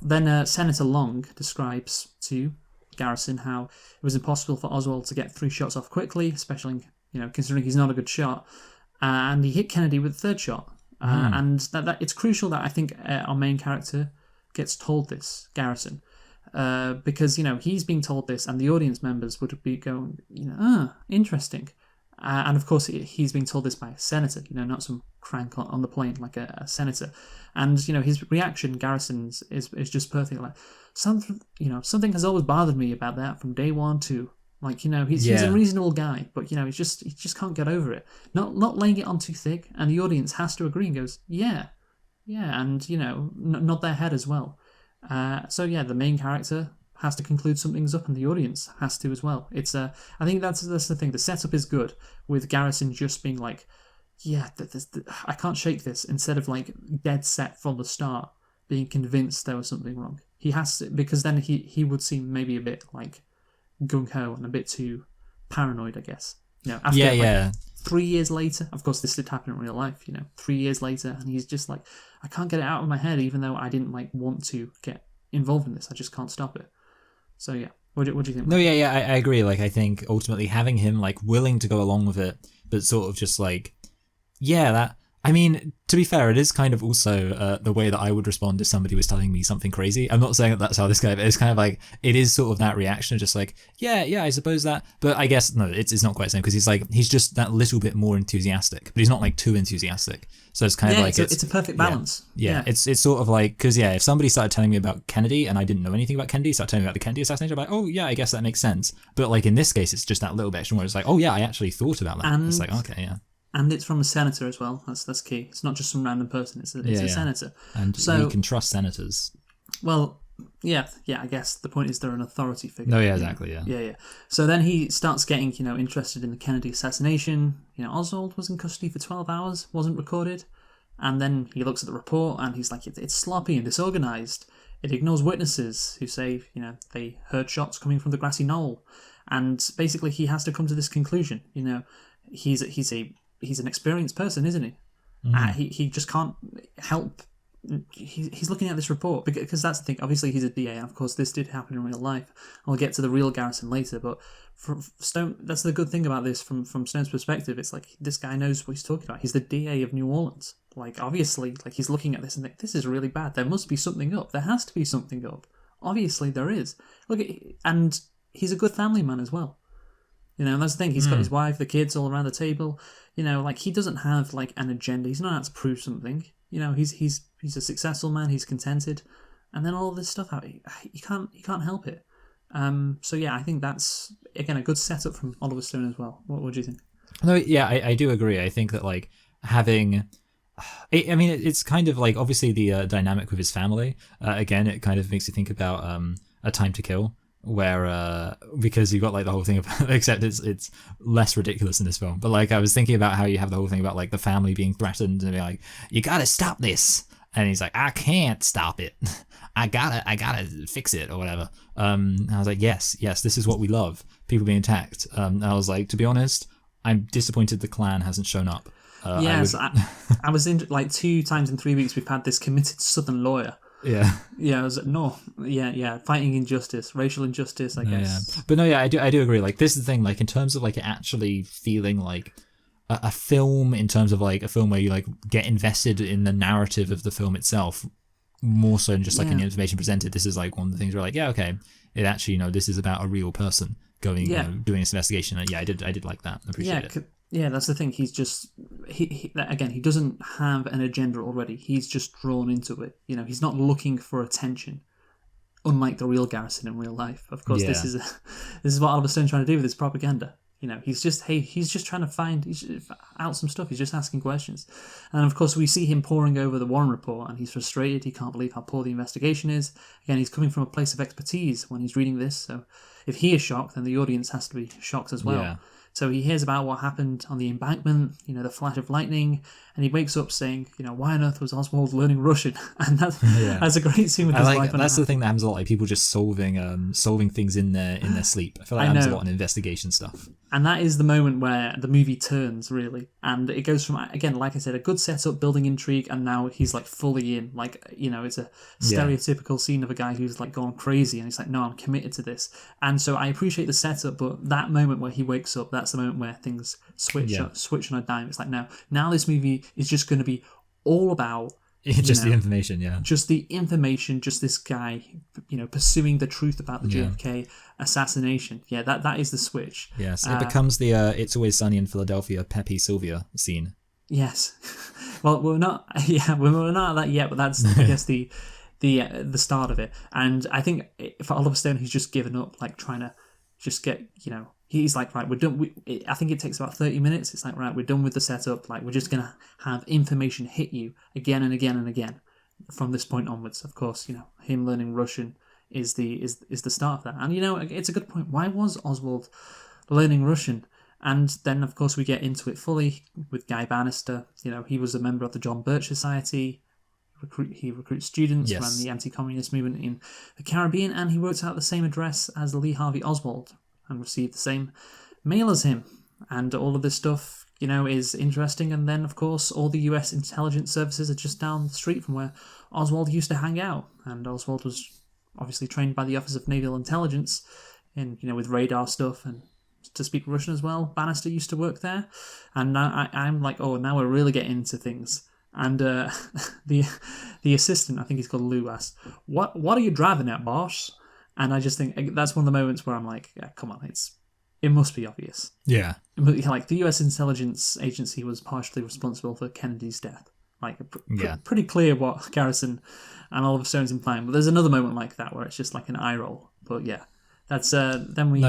[SPEAKER 1] then Senator Long describes to Garrison how it was impossible for Oswald to get 3 shots off quickly, especially considering he's not a good shot, and he hit Kennedy with the 3rd shot, and that it's crucial that I think our main character gets told this, Garrison. Because he's being told this, and the audience members would be going, interesting, and of course he's being told this by a senator, not some crank on the plane, like a senator, and his reaction, Garrison's, is just perfect. Like something has always bothered me about that from day one too. Like he's a reasonable guy, but he just can't get over it. Not laying it on too thick, and the audience has to agree and goes, yeah, and nod their head as well. The main character has to conclude something's up, and the audience has to as well. It's I think that's the thing. The setup is good, with Garrison just being like, I can't shake this, instead of like dead set from the start, being convinced there was something wrong. He has to, because then he would seem maybe a bit like gung-ho and a bit too paranoid, I guess. After 3 years later, of course this did happen in real life, 3 years later, and he's just like, I can't get it out of my head, even though I didn't like want to get involved in this. I just can't stop it. So yeah, what do you think?
[SPEAKER 2] No, I agree. Like I think ultimately having him like willing to go along with it, but sort of just like, I mean, to be fair, it is kind of also the way that I would respond if somebody was telling me something crazy. I'm not saying that that's how this guy, but it's kind of like, it is sort of that reaction, just like, I suppose that. But I guess, no, it's not quite the same, because he's just that little bit more enthusiastic, but he's not like too enthusiastic. So it's kind of like...
[SPEAKER 1] It's a perfect balance.
[SPEAKER 2] Yeah. It's sort of like, because if somebody started telling me about Kennedy and I didn't know anything about Kennedy, started telling me about the Kennedy assassination, I'm like, oh yeah, I guess that makes sense. But like in this case, it's just that little bit extra where it's like, oh yeah, I actually thought about that. And it's like, okay, yeah.
[SPEAKER 1] And it's from a senator as well. That's key. It's not just some random person. It's a senator.
[SPEAKER 2] And we can trust senators.
[SPEAKER 1] Well, yeah. I guess the point is they're an authority figure.
[SPEAKER 2] No, yeah, exactly.
[SPEAKER 1] Yeah. So then he starts getting interested in the Kennedy assassination. Oswald was in custody for 12 hours, wasn't recorded, and then he looks at the report and he's like, it's sloppy and disorganized. It ignores witnesses who say they heard shots coming from the grassy knoll, and basically he has to come to this conclusion. He's an experienced person, isn't he? He just can't help. He's looking at this report because that's the thing. Obviously, he's a DA, and of course, this did happen in real life. I'll get to the real Garrison later, but from Stone, that's the good thing about this from Stone's perspective. It's like this guy knows what he's talking about. He's the DA of New Orleans. Like obviously, like he's looking at this and think, this is really bad. There must be something up. There has to be something up. Obviously, there is. And he's a good family man as well. That's the thing. He's got his wife, the kids all around the table. Like he doesn't have like an agenda. He's not out to prove something. He's a successful man. He's contented, and then all of this stuff. You can't help it. So yeah, I think that's again a good setup from Oliver Stone as well. What do you think?
[SPEAKER 2] No, yeah, I do agree. I think that like having. I mean, it's kind of like obviously the dynamic with his family. Again, it kind of makes you think about A Time to Kill. Where because you've got like the whole thing about, except it's less ridiculous in this film, but like I was thinking about how you have the whole thing about like the family being threatened and being like, you gotta stop this, and he's like, I can't stop it, I gotta fix it or whatever. I was like, yes, this is what we love, people being attacked. I was like, to be honest, I'm disappointed the Klan hasn't shown up.
[SPEAKER 1] I was in like 2 times in 3 weeks we've had this committed Southern lawyer.
[SPEAKER 2] Yeah,
[SPEAKER 1] I was like, no, fighting injustice, racial injustice, I guess.
[SPEAKER 2] Yeah. But no, I do agree. Like this is the thing, like in terms of like actually feeling like a film, in terms of like a film where you like get invested in the narrative of the film itself, more so than just like any information presented. This is like one of the things where like, okay, it actually, this is about a real person going, doing this investigation. And I did like that. I appreciate it.
[SPEAKER 1] Yeah, that's the thing. He's just he doesn't have an agenda already. He's just drawn into it. He's not looking for attention. Unlike the real Garrison in real life, of course, this is what Oliver Stone's trying to do with his propaganda. He's just trying to find out some stuff. He's just asking questions, and of course we see him poring over the Warren report, and he's frustrated. He can't believe how poor the investigation is. Again, he's coming from a place of expertise when he's reading this, so if he is shocked, then the audience has to be shocked as well. Yeah. So he hears about what happened on the embankment, the flash of lightning, and he wakes up saying, why on earth was Oswald learning Russian? And that's a great scene with his wife.
[SPEAKER 2] That's the thing that happens a lot, like people just solving things in their sleep. I feel like that happens a lot in investigation stuff.
[SPEAKER 1] And that is the moment where the movie turns, really. And it goes from, again, like I said, a good setup, building intrigue, and now he's like fully in. Like, it's a stereotypical scene of a guy who's like gone crazy, and he's like, no, I'm committed to this. And so I appreciate the setup, but that moment where he wakes up, that's the moment where things switch on a dime. It's like, now this movie is just going to be all about
[SPEAKER 2] just the information,
[SPEAKER 1] just the information, just this guy, pursuing the truth about the JFK assassination. That is the switch.
[SPEAKER 2] Yes, it becomes the It's Always Sunny in Philadelphia Pepe Sylvia scene.
[SPEAKER 1] Yes, well, we're not at that yet, but that's I guess the start of it. And I think for Oliver Stone, he's just given up, like trying to just get He's like, right, we're done. I think it takes about 30 minutes. It's like, right, we're done with the setup. Like, we're just going to have information hit you again and again and again from this point onwards. Of course, him learning Russian is the start of that. And, it's a good point. Why was Oswald learning Russian? And then, of course, we get into it fully with Guy Bannister. He was a member of the John Birch Society. He recruits students, ran the anti-communist movement in the Caribbean, and he worked out the same address as Lee Harvey Oswald and received the same mail as him. And all of this stuff, is interesting. And then, of course, all the US intelligence services are just down the street from where Oswald used to hang out. And Oswald was obviously trained by the Office of Naval Intelligence in, with radar stuff and to speak Russian as well. Bannister used to work there. And now I'm like, oh, now we're really getting into things. And the assistant, I think he's called Lou, asked, what are you driving at, boss? And I just think that's one of the moments where I'm like, yeah, come on, it must be obvious.
[SPEAKER 2] Yeah.
[SPEAKER 1] Like, the US intelligence agency was partially responsible for Kennedy's death. Like, pretty clear what Garrison and Oliver Stone's implying. But there's another moment like that where it's just like an eye roll. But yeah, that's then we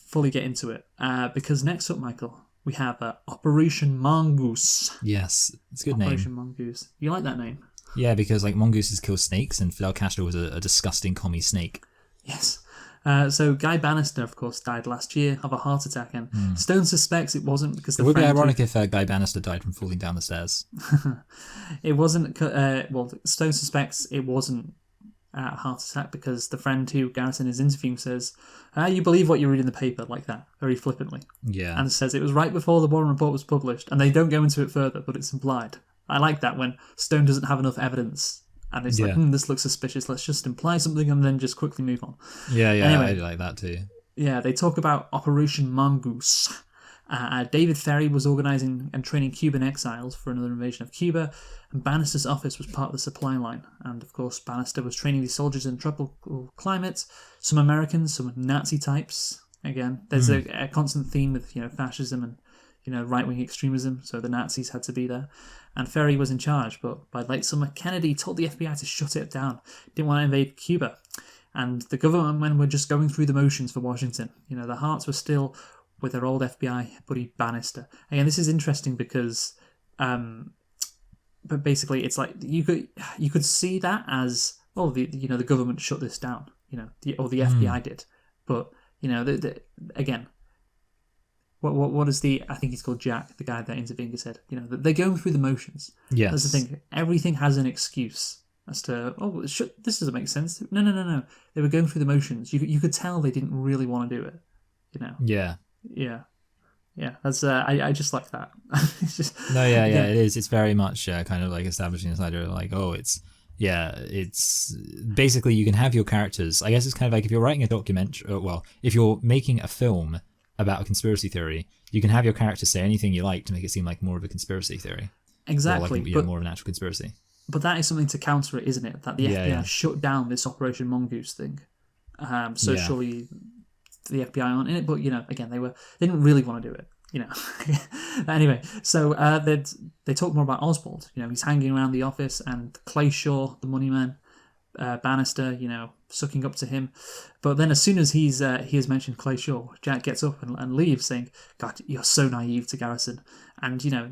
[SPEAKER 1] fully get into it. Because next up, Michael, we have Operation Mongoose.
[SPEAKER 2] Yes, it's a good name.
[SPEAKER 1] Operation Mongoose. You like that name?
[SPEAKER 2] Yeah, because like mongooses kill snakes, and Fidel Castro was a disgusting commie snake.
[SPEAKER 1] Yes. So Guy Bannister, of course, died last year of a heart attack, and Stone suspects it wasn't because
[SPEAKER 2] it would be ironic if Guy Bannister died from falling down the stairs.
[SPEAKER 1] It wasn't. Stone suspects it wasn't a heart attack because the friend who Garrison is interviewing says, "You believe what you read in the paper," like that, very flippantly.
[SPEAKER 2] Yeah.
[SPEAKER 1] And says it was right before the Warren report was published, and they don't go into it further, but it's implied. I like that when Stone doesn't have enough evidence and it's like, this looks suspicious, let's just imply something and then just quickly move on.
[SPEAKER 2] Yeah, anyway, I like that too.
[SPEAKER 1] Yeah, they talk about Operation Mongoose. David Ferry was organising and training Cuban exiles for another invasion of Cuba, and Bannister's office was part of the supply line. And of course, Bannister was training these soldiers in tropical climates, some Americans, some Nazi types. Again, there's a constant theme with fascism and right-wing extremism, so the Nazis had to be there. And Ferry was in charge, but by late summer, Kennedy told the FBI to shut it down. Didn't want to invade Cuba. And the government men were just going through the motions for Washington. Their hearts were still with their old FBI buddy Bannister. Again, this is interesting because, but basically, it's like you could see that as the government shut this down. The FBI did, but again. What is the? I think he's called Jack, the guy that intervened, said. They're going through the motions.
[SPEAKER 2] Yes.
[SPEAKER 1] That's the thing. Everything has an excuse as to this doesn't make sense. No. They were going through the motions. You could tell they didn't really want to do it.
[SPEAKER 2] Yeah.
[SPEAKER 1] That's I just like that. It's just
[SPEAKER 2] it is. It's very much kind of like establishing this idea of like, it's basically you can have your characters. I guess it's kind of like if you're writing a documentary. If you're making a film about a conspiracy theory, you can have your characters say anything you like to make it seem like more of a conspiracy theory.
[SPEAKER 1] Exactly.
[SPEAKER 2] Or like more of an actual conspiracy.
[SPEAKER 1] But that is something to counter it, isn't it? That the FBI shut down this Operation Mongoose thing. Surely the FBI aren't in it, but again, they didn't really want to do it. you know. Anyway, so they talk more about Oswald. You know, he's hanging around the office, and Clay Shaw, the money man, Bannister, you know, sucking up to him. But then as soon as he has mentioned Clay Shaw, Jack gets up and leaves, saying, "God, you're so naive to Garrison." And, you know,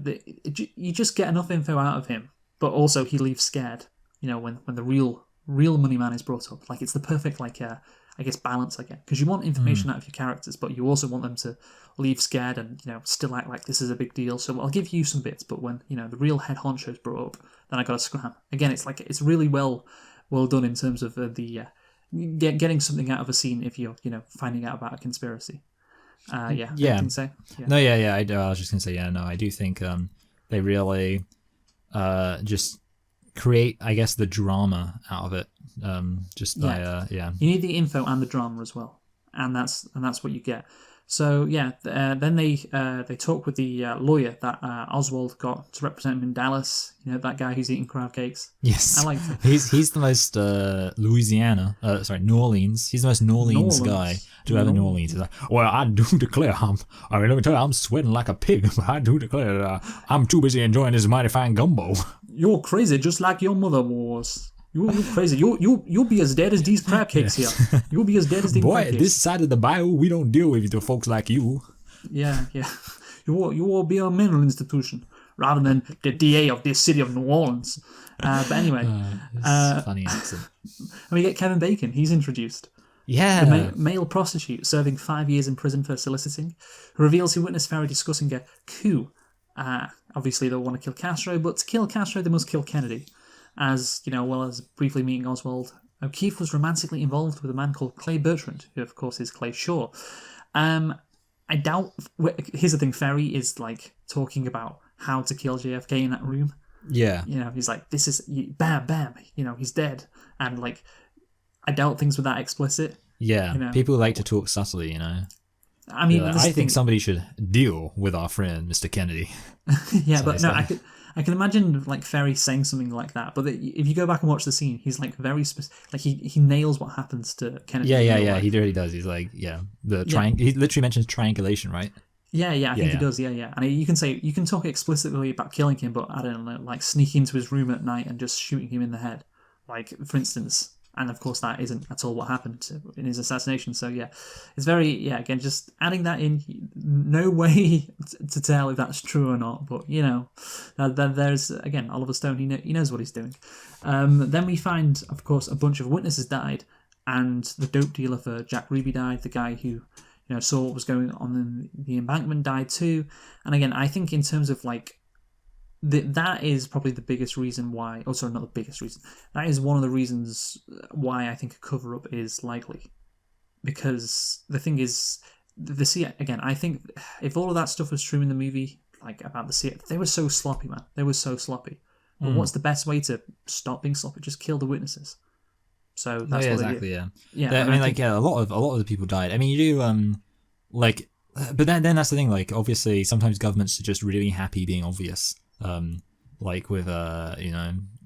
[SPEAKER 1] you just get enough info out of him, but also he leaves scared, you know, when the real money man is brought up. Like, it's the perfect, like, I guess, balance, again. Because you want information out of your characters, but you also want them to leave scared and, you know, still act like this is a big deal. So I'll give you some bits, but when, you know, the real head honcho is brought up, then I got to scram. Again, it's like, it's really well done in terms of getting something out of a scene if you're, you know, finding out about a conspiracy.
[SPEAKER 2] Yeah.
[SPEAKER 1] Anything to say? Yeah.
[SPEAKER 2] No, yeah. I was just gonna say, yeah. No, I do think they really just create, I guess, the drama out of it. By
[SPEAKER 1] You need the info and the drama as well, and that's what you get. So yeah, then they talk with the lawyer that Oswald got to represent him in Dallas. You know, that guy who's eating crab cakes.
[SPEAKER 2] Yes,
[SPEAKER 1] I like him.
[SPEAKER 2] He's the most New Orleans. He's the most New Orleans guy to ever New Orleans. He's like, well, I do declare, let me tell you, I'm sweating like a pig, but I do declare I'm too busy enjoying this mighty fine gumbo.
[SPEAKER 1] You're crazy, just like your mother was. You're crazy. You'll be as dead as these crab cakes here. You'll be as dead as these crab cakes.
[SPEAKER 2] Boy, this side of the bayou, we don't deal with the folks like you.
[SPEAKER 1] Yeah. You will be a mental institution rather than the DA of this city of New Orleans. But anyway,
[SPEAKER 2] funny accent.
[SPEAKER 1] And we get Kevin Bacon. He's introduced.
[SPEAKER 2] Yeah.
[SPEAKER 1] The male prostitute serving 5 years in prison for soliciting, who reveals he witnessed Ferry discussing a coup. Obviously, they'll want to kill Castro, but to kill Castro, they must kill Kennedy. As, you know, well as briefly meeting Oswald, O'Keefe was romantically involved with a man called Clay Bertrand, who of course is Clay Shaw. I doubt. Here's the thing: Ferry is like talking about how to kill JFK in that room.
[SPEAKER 2] Yeah.
[SPEAKER 1] You know, he's like, "This is bam, bam." You know, he's dead, and like, I doubt things were that explicit.
[SPEAKER 2] Yeah.
[SPEAKER 1] You know?
[SPEAKER 2] People like to talk subtly, you know.
[SPEAKER 1] I mean,
[SPEAKER 2] I think somebody should deal with our friend Mr. Kennedy.
[SPEAKER 1] Yeah, but no, I can imagine like Ferry saying something like that. But if you go back and watch the scene, he's like very specific. Like he nails what happens to Kennedy.
[SPEAKER 2] Yeah. He really does. He's like, He literally mentions triangulation, right?
[SPEAKER 1] Yeah. I think he does. Yeah. And you can talk explicitly about killing him, but I don't know, like sneaking into his room at night and just shooting him in the head, like for instance. And of course, that isn't at all what happened in his assassination. So yeah, it's very again just adding that in. No way to tell if that's true or not. But you know, there's again Oliver Stone. He knows what he's doing. Then we find, of course, a bunch of witnesses died, and the dope dealer for Jack Ruby died. The guy who saw what was going on in the embankment died too. And again, I think in terms of like. That is probably the biggest reason why. Oh, sorry, not the biggest reason. That is one of the reasons why I think a cover-up is likely. Because the thing is, the CIA, again, I think if all of that stuff was true in the movie, like about the CIA, they were so sloppy, man. They were so sloppy. But what's the best way to stop being sloppy? Just kill the witnesses. So that's what they did.
[SPEAKER 2] Yeah. I mean, a lot of the people died. I mean, you do but then that's the thing. Like, obviously, sometimes governments are just really happy being obvious. Like with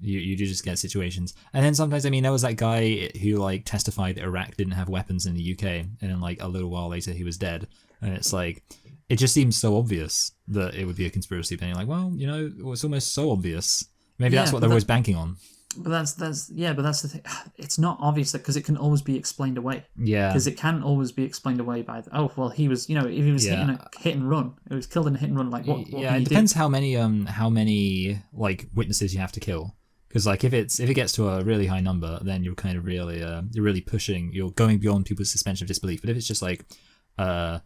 [SPEAKER 2] you do just get situations, and then sometimes, I mean, there was that guy who like testified that Iraq didn't have weapons in the UK, and then like a little while later he was dead, and it's like it just seems so obvious that it would be a conspiracy. But you're like, well, it's almost so obvious. Maybe that's what they're always banking on.
[SPEAKER 1] But that's the thing. It's not obvious because it can always be explained away.
[SPEAKER 2] Yeah.
[SPEAKER 1] Because it can always be explained away by he was if he was hitting a hit and run, it was killed in a hit and run. Like what?
[SPEAKER 2] Yeah, it depends how many like witnesses you have to kill. Because like if it gets to a really high number, then you're kind of really you're really pushing. You're going beyond people's suspension of disbelief. But if it's just like
[SPEAKER 1] well,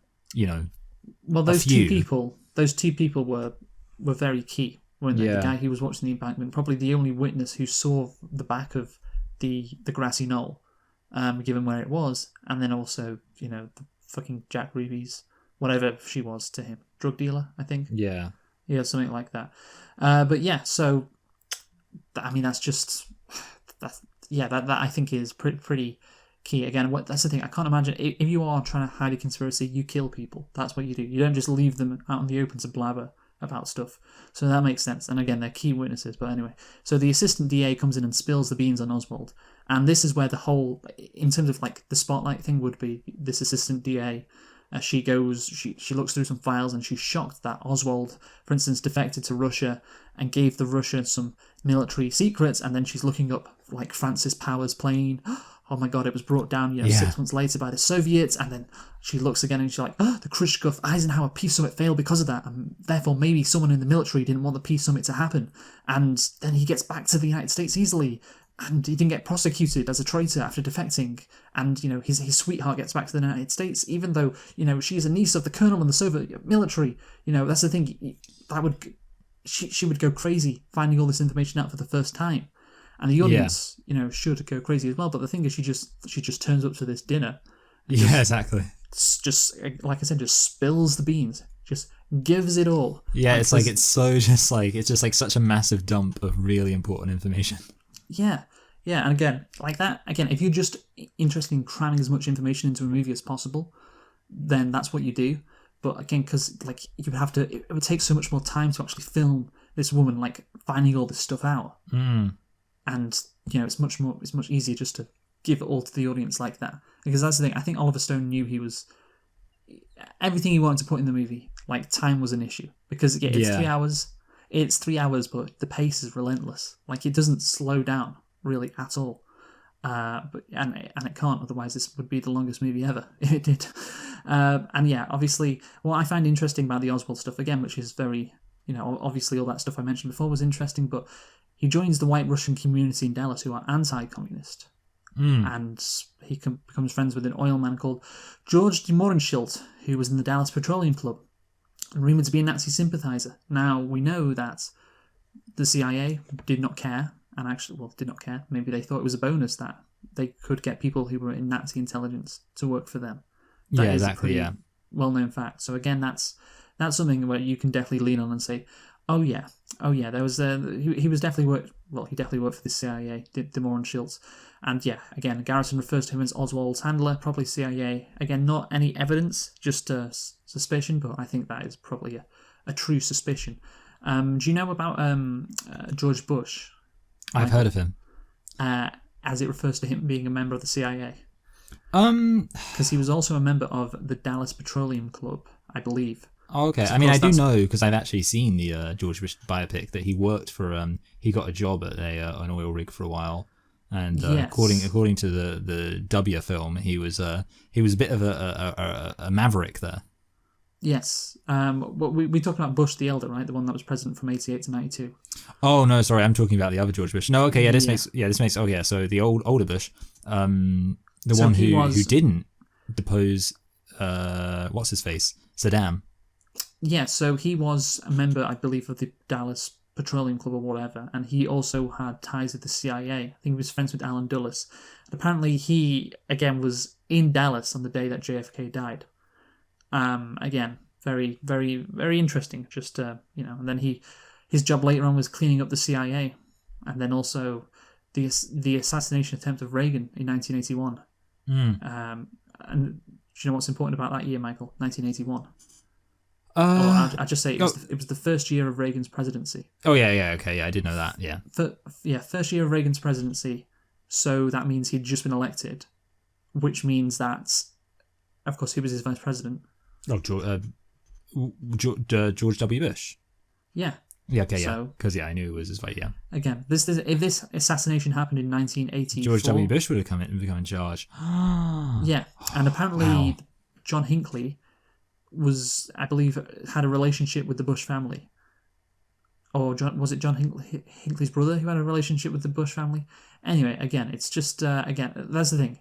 [SPEAKER 1] those two people were very key. The guy who was watching the embankment, probably the only witness who saw the back of the grassy knoll, given where it was, and then also the fucking Jack Ruby's whatever she was to him, drug dealer, I think. Yeah, something like that. But yeah, so I mean that I think is pretty key. Again, that's the thing. I can't imagine if you are trying to hide a conspiracy, you kill people. That's what you do. You don't just leave them out in the open to blabber about stuff. So that makes sense. And again, they're key witnesses. But anyway, so the assistant DA comes in and spills the beans on Oswald. And this is where the whole, in terms of like the spotlight thing, would be this assistant DA She looks through some files and she's shocked that Oswald, for instance, defected to Russia and gave the Russians some military secrets. And then she's looking up like Francis Power's plane. Oh my God, it was brought down 6 months later by the Soviets. And then she looks again and she's like, the Khrushchev-Eisenhower peace summit failed because of that. And therefore maybe someone in the military didn't want the peace summit to happen. And then he gets back to the United States easily. And he didn't get prosecuted as a traitor after defecting. And, his sweetheart gets back to the United States, even though, she's a niece of the colonel in the Soviet military. That's the thing. She would go crazy finding all this information out for the first time. And the audience, should go crazy as well. But the thing is, she just turns up to this dinner.
[SPEAKER 2] Yeah, exactly.
[SPEAKER 1] Just, like I said, just spills the beans. Just gives it all.
[SPEAKER 2] Yeah, it's just such a massive dump of really important information.
[SPEAKER 1] Yeah, and again, like that, if you're just interested in cramming as much information into a movie as possible, then that's what you do. But again, because it would take so much more time to actually film this woman finding all this stuff out, and it's much easier just to give it all to the audience like that. Because that's the thing. I think Oliver Stone knew everything he wanted to put in the movie. Time was an issue because it's 3 hours. It's 3 hours, but the pace is relentless. It doesn't slow down really at all. But it can't. Otherwise, this would be the longest movie ever if it did. Obviously, what I find interesting about the Oswald stuff again, which is very, obviously all that stuff I mentioned before was interesting, but he joins the white Russian community in Dallas who are anti-communist, and he becomes friends with an oil man called George de Mohrenschildt, who was in the Dallas Petroleum Club, rumoured to be a Nazi sympathiser. Now, we know that the CIA did not care, and did not care. Maybe they thought it was a bonus that they could get people who were in Nazi intelligence to work for them. That is a pretty well-known fact. So again, that's something where you can definitely lean on and say, oh yeah, there was he definitely worked for the CIA, de Mohrenschildt. And yeah, again, Garrison refers to him as Oswald's handler, probably CIA. Again, not any evidence, just a suspicion, but I think that is probably a true suspicion. Do you know about George Bush?
[SPEAKER 2] I've heard of him.
[SPEAKER 1] As it refers to him being a member of the CIA. Because he was also a member of the Dallas Petroleum Club, I believe.
[SPEAKER 2] Oh, okay. I mean, I do know because I've actually seen the George Bush biopic that he worked for. He got a job at an oil rig for a while, and
[SPEAKER 1] yes.
[SPEAKER 2] according to the W film, he was a bit of a maverick there.
[SPEAKER 1] Yes. We talking about Bush the Elder, right? The one that was president from 88 to 92.
[SPEAKER 2] Oh no, sorry, I'm talking about the other George Bush. No, okay, this makes. Oh yeah, so the older Bush, the one who didn't depose, what's his face, Saddam.
[SPEAKER 1] Yeah, so he was a member, I believe, of the Dallas Petroleum Club or whatever, and he also had ties with the CIA. I think he was friends with Allen Dulles. And apparently he, again, was in Dallas on the day that JFK died. Again, very, very, very interesting. Just, and then his job later on was cleaning up the CIA, and then also the assassination attempt of Reagan in 1981. And do you know what's important about that year, Michael? 1981. I'll just say it was the first year of Reagan's presidency.
[SPEAKER 2] Oh yeah, okay, I did know that. Yeah.
[SPEAKER 1] First year of Reagan's presidency. So that means he'd just been elected, which means that, of course, he was his vice president.
[SPEAKER 2] Oh, George W. Bush.
[SPEAKER 1] Yeah.
[SPEAKER 2] Yeah. Okay. Yeah. Because I knew it was his vice. Yeah.
[SPEAKER 1] Again, if this assassination happened in 1984,
[SPEAKER 2] George W. Bush would have become in charge.
[SPEAKER 1] Yeah, and apparently John Hinckley was, I believe, had a relationship with the Bush family. Or was it John Hinckley's brother who had a relationship with the Bush family? Anyway, again, it's just, that's the thing.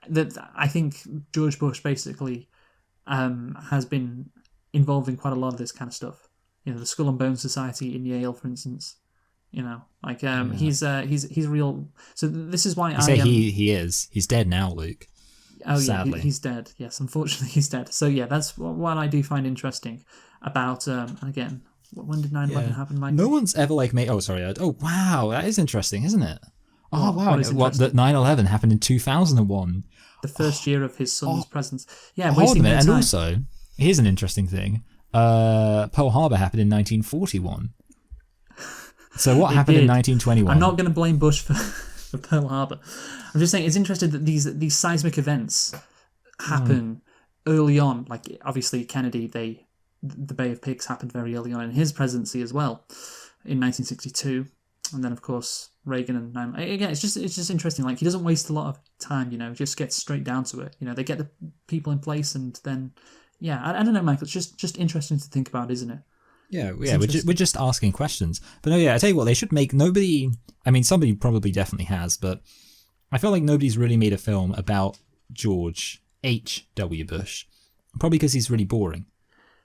[SPEAKER 1] That I think George Bush basically has been involved in quite a lot of this kind of stuff. The Skull and Bones Society in Yale, for instance. He's real. So this is why
[SPEAKER 2] he is. He's dead now, Luke.
[SPEAKER 1] Oh
[SPEAKER 2] sadly.
[SPEAKER 1] Yeah, he's dead. Yes, unfortunately, he's dead. So yeah, that's what I do find interesting about. Again, when did 9/11 happen, Mike?
[SPEAKER 2] No one's ever made. Oh, sorry. Oh, wow, that is interesting, isn't it? Oh, wow. That 9/11 happened in 2001.
[SPEAKER 1] The first year of his son's presence. Yeah,
[SPEAKER 2] hold a minute. And also, here's an interesting thing. Pearl Harbor happened in 1941. So what happened in 1921?
[SPEAKER 1] I'm not going to blame Bush for Pearl Harbor. I'm just saying it's interesting that these seismic events happen early on, like obviously Kennedy, the Bay of Pigs happened very early on in his presidency as well, in 1962, and then of course Reagan and again, it's just interesting. Like he doesn't waste a lot of time, just gets straight down to it. They get the people in place, and then I don't know, Michael. It's just interesting to think about, isn't it?
[SPEAKER 2] Yeah, we're just asking questions. But no, I tell you what, they should make nobody. I mean, somebody probably definitely has, but I feel like nobody's really made a film about George H.W. Bush. Probably because he's really boring.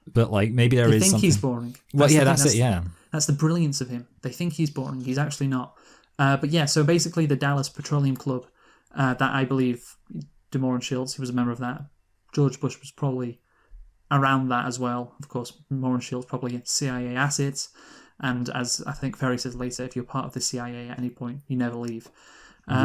[SPEAKER 2] But like maybe there
[SPEAKER 1] they
[SPEAKER 2] is
[SPEAKER 1] think
[SPEAKER 2] something.
[SPEAKER 1] He's boring.
[SPEAKER 2] Well, that's it. Yeah,
[SPEAKER 1] that's the brilliance of him. They think he's boring. He's actually not. But yeah, so basically the Dallas Petroleum Club, that I believe DeMore and Schultz, he was a member of that. George Bush was probably around that as well. Of course, DeMore and Schultz probably CIA assets. And as I think Ferry says later, if you're part of the CIA at any point, you never leave.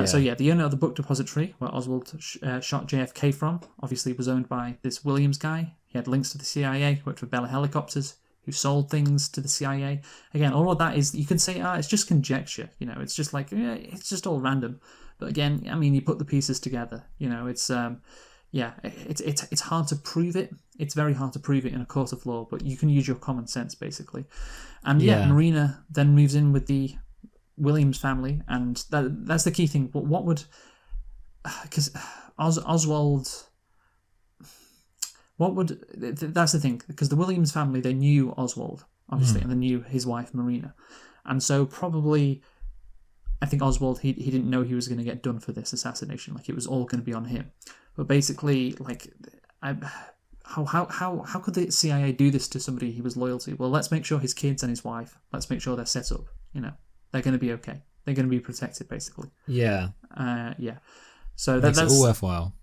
[SPEAKER 1] So the owner of the book depository, where Oswald shot JFK from, obviously was owned by this Williams guy. He had links to the CIA, worked for Bell Helicopters, who sold things to the CIA. Again, all of that is, you can say, it's just conjecture. It's just like, it's just all random. But again, I mean, you put the pieces together. It's it's hard to prove it. It's very hard to prove it in a court of law, but you can use your common sense, basically. And Marina then moves in with the Williams family, and that's the key thing. But what would, because Oswald, what would, that's the thing, because the Williams family, they knew Oswald, obviously, and they knew his wife Marina, and so probably, I think Oswald, he didn't know he was going to get done for this assassination. Like it was all going to be on him. But basically, like, how could the CIA do this to somebody he was loyal to? Well, let's make sure his kids and his wife, let's make sure they're set up. They're going to be okay. They're going to be protected, basically.
[SPEAKER 2] Yeah.
[SPEAKER 1] So
[SPEAKER 2] that's
[SPEAKER 1] all
[SPEAKER 2] worthwhile.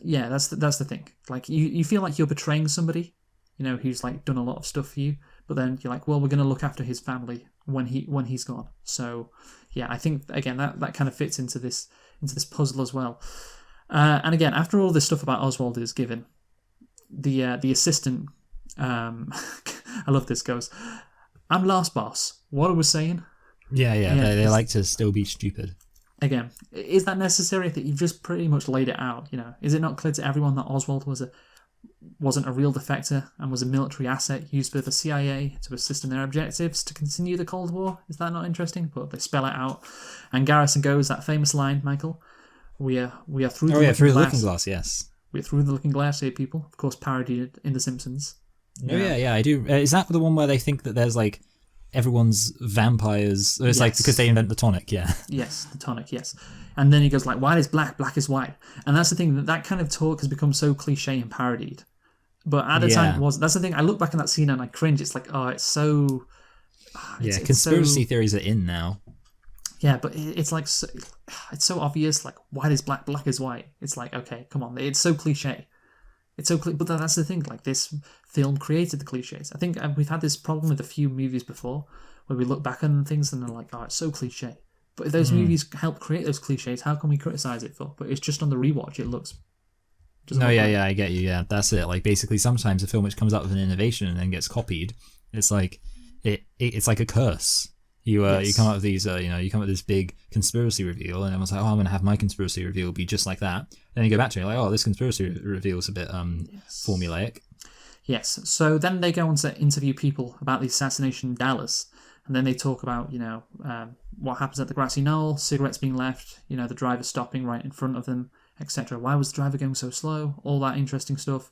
[SPEAKER 1] Yeah, that's the thing. Like you feel like you're betraying somebody, who's like done a lot of stuff for you, but then you're like, well, we're going to look after his family when he's gone. So yeah, I think again that kind of fits into this puzzle as well. And again, after all this stuff about Oswald is given, the assistant, I love this, goes, "I'm last, boss. What I was saying." Yeah.
[SPEAKER 2] They like to still be stupid.
[SPEAKER 1] Again, is that necessary? I think you've just pretty much laid it out. Is it not clear to everyone that Oswald wasn't a real defector and was a military asset used by the CIA to assist in their objectives to continue the Cold War? Is that not interesting? But they spell it out. And Garrison goes, that famous line, Michael, we are through the looking glass.
[SPEAKER 2] Yes.
[SPEAKER 1] We're through the looking glass here, people. Of course, parodied in The Simpsons.
[SPEAKER 2] Yeah, I do. Is that the one where they think that there's like everyone's vampires? It's like because they invent the tonic, yeah. Yes,
[SPEAKER 1] the tonic, yes. And then he goes like, white is black, black is white. And that's the thing, that kind of talk has become so cliche and parodied. But at the time it wasn't. That's the thing, I look back at that scene and I cringe. It's like, it's so...
[SPEAKER 2] conspiracy theories are in now.
[SPEAKER 1] Yeah, but it's like, it's so obvious, like, white is black, black is white. It's like, okay, come on, it's so cliche. But that's the thing, like, this film created the cliches. I think we've had this problem with a few movies before, where we look back on things and they're like, it's so cliche. But if those movies help create those cliches, how can we criticize it for? But it's just on the rewatch, it looks...
[SPEAKER 2] I get you, yeah, that's it. Like, basically, sometimes a film which comes out with an innovation and then gets copied, it's like, it's like a curse. You come up with these, you come up with this big conspiracy reveal, and everyone's like, I'm going to have my conspiracy reveal be just like that. Then you go back to it, like, this conspiracy reveal is a bit formulaic.
[SPEAKER 1] Yes. So then they go on to interview people about the assassination in Dallas, and then they talk about, what happens at the grassy knoll, cigarettes being left, the driver stopping right in front of them, etc. Why was the driver going so slow? All that interesting stuff.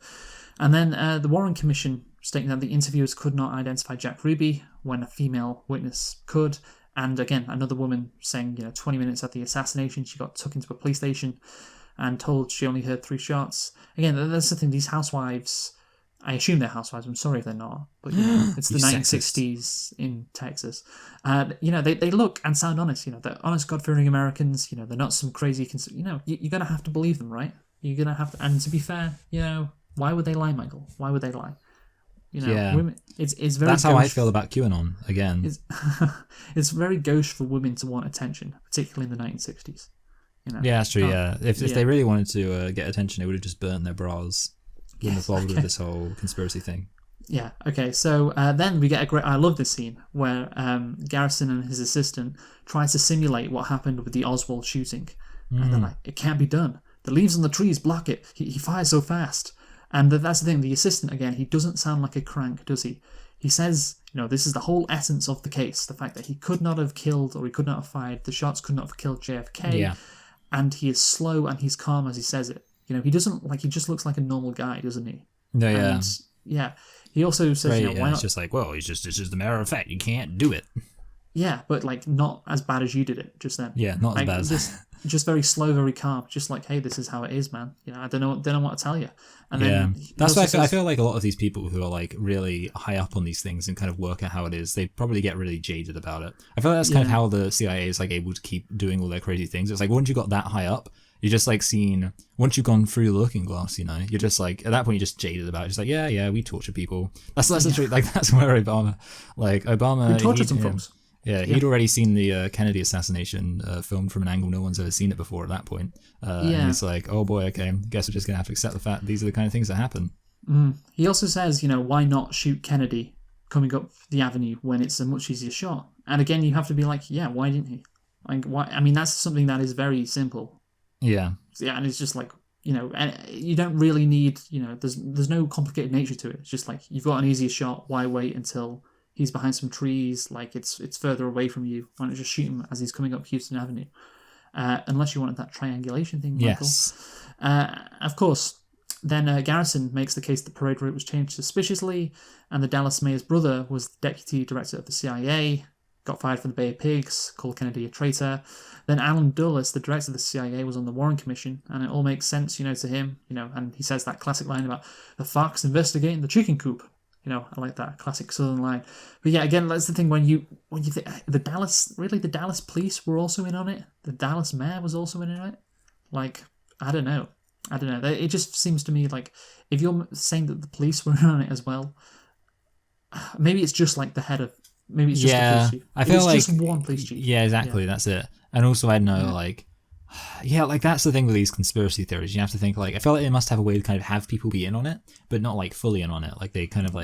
[SPEAKER 1] And then the Warren Commission stating that the interviewers could not identify Jack Ruby when a female witness could. And again, another woman saying, 20 minutes after the assassination, she got took into a police station and told she only heard 3 shots. Again, that's the thing, these housewives, I assume they're housewives, I'm sorry if they're not, but it's the 1960s in Texas. They look and sound honest, they're honest, God-fearing Americans, they're not some crazy, you're going to have to believe them, right? You're going to have to, and to be fair, why would they lie, Michael? Why would they lie? Women, it's very.
[SPEAKER 2] That's how I feel about QAnon. Again,
[SPEAKER 1] it's very gauche for women to want attention, particularly in the 1960s.
[SPEAKER 2] Yeah, that's true. If they really wanted to get attention, they would have just burnt their bras. Wouldn't have bothered with this whole conspiracy thing.
[SPEAKER 1] Yeah. Okay. So then we get a great. I love this scene where Garrison and his assistant try to simulate what happened with the Oswald shooting, and they're like, "It can't be done. The leaves on the trees block it. He fires so fast." And that's the thing. The assistant, again, he doesn't sound like a crank, does he? He says, this is the whole essence of the case. The fact that he could not have killed, or he could not have fired the shots, could not have killed JFK.
[SPEAKER 2] Yeah.
[SPEAKER 1] And he is slow and he's calm as he says it. He doesn't, he just looks like a normal guy, doesn't he?
[SPEAKER 2] No, yeah.
[SPEAKER 1] And, yeah. He also says,
[SPEAKER 2] Right,
[SPEAKER 1] why not?
[SPEAKER 2] It's just like, well, it's just a matter of fact. You can't do it.
[SPEAKER 1] Yeah, but, not as bad as you did it just then.
[SPEAKER 2] Yeah, not as bad as...
[SPEAKER 1] Just very slow, very calm. Just like, hey, this is how it is, man. I don't know what to tell you. And then
[SPEAKER 2] that's why I feel like a lot of these people who are really high up on these things and kind of work out how it is, they probably get really jaded about it. I feel like that's kind of how the CIA is able to keep doing all their crazy things. It's once you got that high up, you're just once you've gone through the looking glass, you're just at that point you're just jaded about it. Just yeah, we torture people. That's the truth. That's where Obama,
[SPEAKER 1] we tortured some folks.
[SPEAKER 2] Yeah, he'd already seen the Kennedy assassination filmed from an angle no one's ever seen it before at that point. And he's like, oh boy, okay, guess we're just going to have to accept the fact these are the kind of things that happen.
[SPEAKER 1] He also says, why not shoot Kennedy coming up the avenue when it's a much easier shot? And again, you have to be like, yeah, why didn't he? Why? I mean, that's something that is very simple.
[SPEAKER 2] Yeah.
[SPEAKER 1] Yeah, and it's just and you don't really need, there's no complicated nature to it. It's just you've got an easier shot, why wait until... he's behind some trees, it's further away from you. Why not just shoot him as he's coming up Houston Avenue? Unless you wanted that triangulation thing, Michael.
[SPEAKER 2] Yes.
[SPEAKER 1] Of course, then Garrison makes the case the parade route was changed suspiciously, and the Dallas mayor's brother was the deputy director of the CIA, got fired from the Bay of Pigs, called Kennedy a traitor. Then Alan Dulles, the director of the CIA, was on the Warren Commission, and it all makes sense, to him, and he says that classic line about the Fox investigating the chicken coop. I like that classic Southern line. But yeah, again, that's the thing when you think the Dallas police were also in on it. The Dallas mayor was also in on it. I don't know. It just seems to me if you're saying that the police were in on it as well, maybe it's just the head of. Maybe it's just the police chief.
[SPEAKER 2] I feel
[SPEAKER 1] just one police chief.
[SPEAKER 2] Yeah, exactly. Yeah. That's it. And also, I know that's the thing with these conspiracy theories. You have to think I feel like they must have a way to kind of have people be in on it, but not fully in on it. They kind of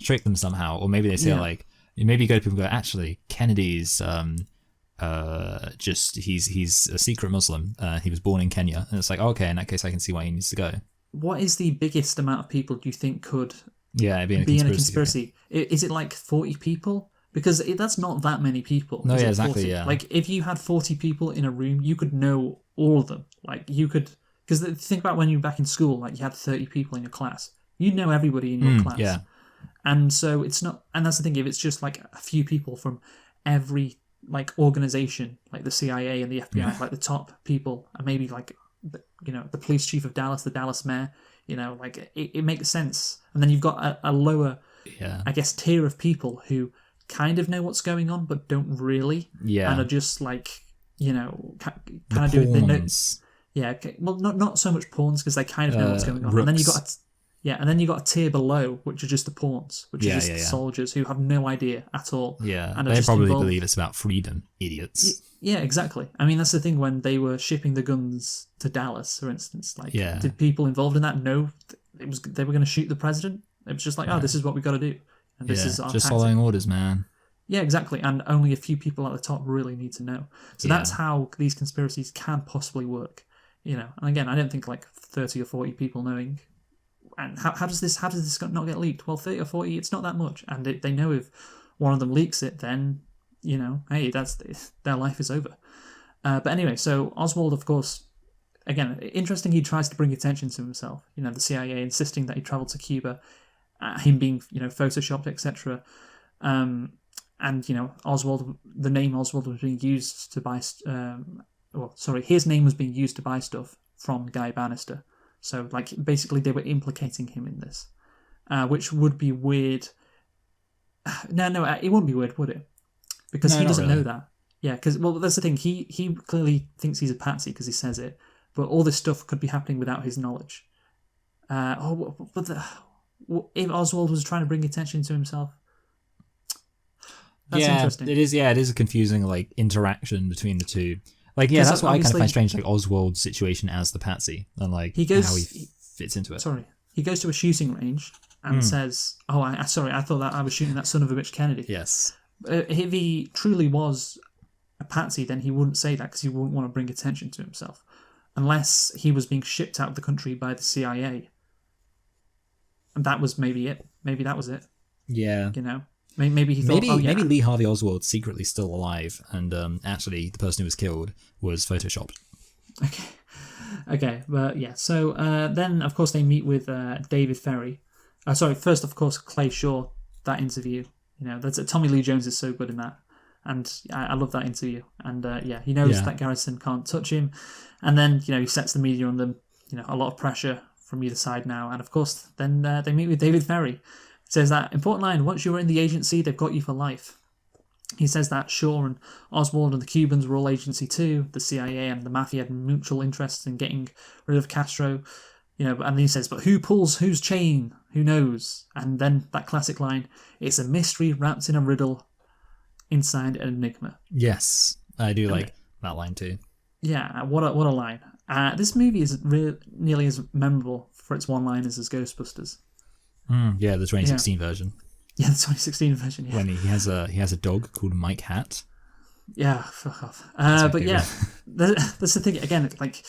[SPEAKER 2] trick them somehow, or maybe they say maybe you go to people and go, actually, Kennedy's he's a secret Muslim. He was born in Kenya, and it's okay, in that case, I can see why he needs to go.
[SPEAKER 1] What is the biggest amount of people do you think could
[SPEAKER 2] be in a
[SPEAKER 1] conspiracy? Is it 40 people? Because that's not that many people.
[SPEAKER 2] No, yeah, exactly,
[SPEAKER 1] 40?
[SPEAKER 2] yeah.
[SPEAKER 1] If you had 40 people in a room, you could know all of them. You could... Because think about when you were back in school, you had 30 people in your class. You know everybody in your class.
[SPEAKER 2] Yeah.
[SPEAKER 1] And so it's not... And that's the thing, if it's just a few people from every organization, the CIA and the FBI, the top people, and maybe the police chief of Dallas, the Dallas mayor, it makes sense. And then you've got a lower, I guess, tier of people who kind of know what's going on but don't really, and are just kind of doing the notes. Yeah, well, not so much pawns because they kind of know what's going on.
[SPEAKER 2] Rooks.
[SPEAKER 1] And then you got a tier below, which are just the pawns, which are just soldiers who have no idea at all.
[SPEAKER 2] Yeah,
[SPEAKER 1] and
[SPEAKER 2] they probably believe it's about freedom, idiots.
[SPEAKER 1] Yeah, exactly. I mean, that's the thing when they were shipping the guns to Dallas, for instance. Did people involved in that know they were going to shoot the president? It was just this is what we got to do. And this is our
[SPEAKER 2] just
[SPEAKER 1] tactic.
[SPEAKER 2] Following orders, man.
[SPEAKER 1] Yeah, exactly. And only a few people at the top really need to know. So that's how these conspiracies can possibly work. And again, I don't think 30 or 40 people knowing. And how does this not get leaked? Well, 30 or 40, it's not that much. And they know if one of them leaks it, then, hey, their life is over. But anyway, so Oswald, of course, again, interesting he tries to bring attention to himself. The CIA insisting that he travelled to Cuba, him being, photoshopped, etc. And, Oswald, the name Oswald was being used to buy... his name was being used to buy stuff from Guy Bannister. So, basically they were implicating him in this, which would be weird. No, it wouldn't be weird, would it? Because he doesn't know that. Yeah, because, that's the thing. He clearly thinks he's a patsy because he says it, but all this stuff could be happening without his knowledge. If Oswald was trying to bring attention to himself, that's interesting.
[SPEAKER 2] It is. Yeah, it is a confusing interaction between the two. That's what I kind of find strange, Oswald's situation as the patsy and how he fits into it.
[SPEAKER 1] Sorry, he goes to a shooting range and says, "Oh, I thought that I was shooting that son of a bitch Kennedy."
[SPEAKER 2] Yes.
[SPEAKER 1] If he truly was a patsy, then he wouldn't say that because he wouldn't want to bring attention to himself, unless he was being shipped out of the country by the CIA. And that was maybe it. Maybe that was it.
[SPEAKER 2] Yeah.
[SPEAKER 1] You know, maybe he thought,
[SPEAKER 2] Maybe Lee Harvey Oswald's secretly still alive, and actually the person who was killed was photoshopped.
[SPEAKER 1] Okay, but yeah. So then, of course, they meet with David Ferry. First, of course, Clay Shaw. That interview, that's Tommy Lee Jones is so good in that, and I love that interview. And he knows that Garrison can't touch him, and then he sets the media on them. A lot of pressure from either side now, and of course, then they meet with David Ferry. It says that important line: once you're in the agency, they've got you for life. He says that Shaw and Oswald and the Cubans were all agency too. The CIA and the Mafia had mutual interests in getting rid of Castro. And then he says, but who pulls whose chain? Who knows? And then that classic line, it's a mystery wrapped in a riddle inside an enigma.
[SPEAKER 2] Yes, I do like that line too.
[SPEAKER 1] Yeah, what a line. This movie is nearly as memorable for its one-liners as Ghostbusters.
[SPEAKER 2] Yeah, the 2016 version.
[SPEAKER 1] Yeah, the 2016 version, yeah.
[SPEAKER 2] When he has a dog called Mike Hat.
[SPEAKER 1] Yeah, fuck off. But yeah, that's the thing, again, like...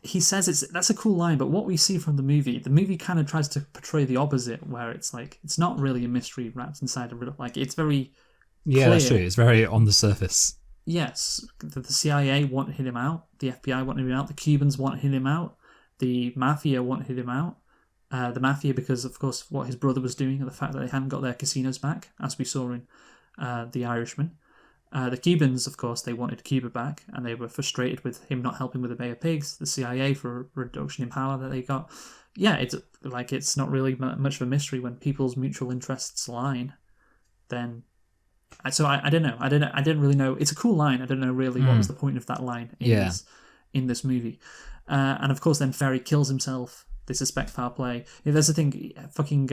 [SPEAKER 1] He says that's a cool line, but what we see from the movie kind of tries to portray the opposite, where it's like it's not really a mystery wrapped inside a riddle. Like it's very clear.
[SPEAKER 2] That's true. It's very on the surface.
[SPEAKER 1] Yes, the CIA wanted him out, the FBI wanted him out, the Cubans wanted him out, the Mafia wanted him out. The Mafia because, of course, what his brother was doing and the fact that they hadn't got their casinos back, as we saw in The Irishman. The Cubans, of course, they wanted Cuba back, and they were frustrated with him not helping with the Bay of Pigs, the CIA for a reduction in power that they got. Yeah, it's not really much of a mystery when people's mutual interests align. Then, so I don't know. I didn't really know. It's a cool line. I don't know really what was the point of that line in this movie. And of course, then Ferry kills himself. They suspect foul play. There's the thing. Fucking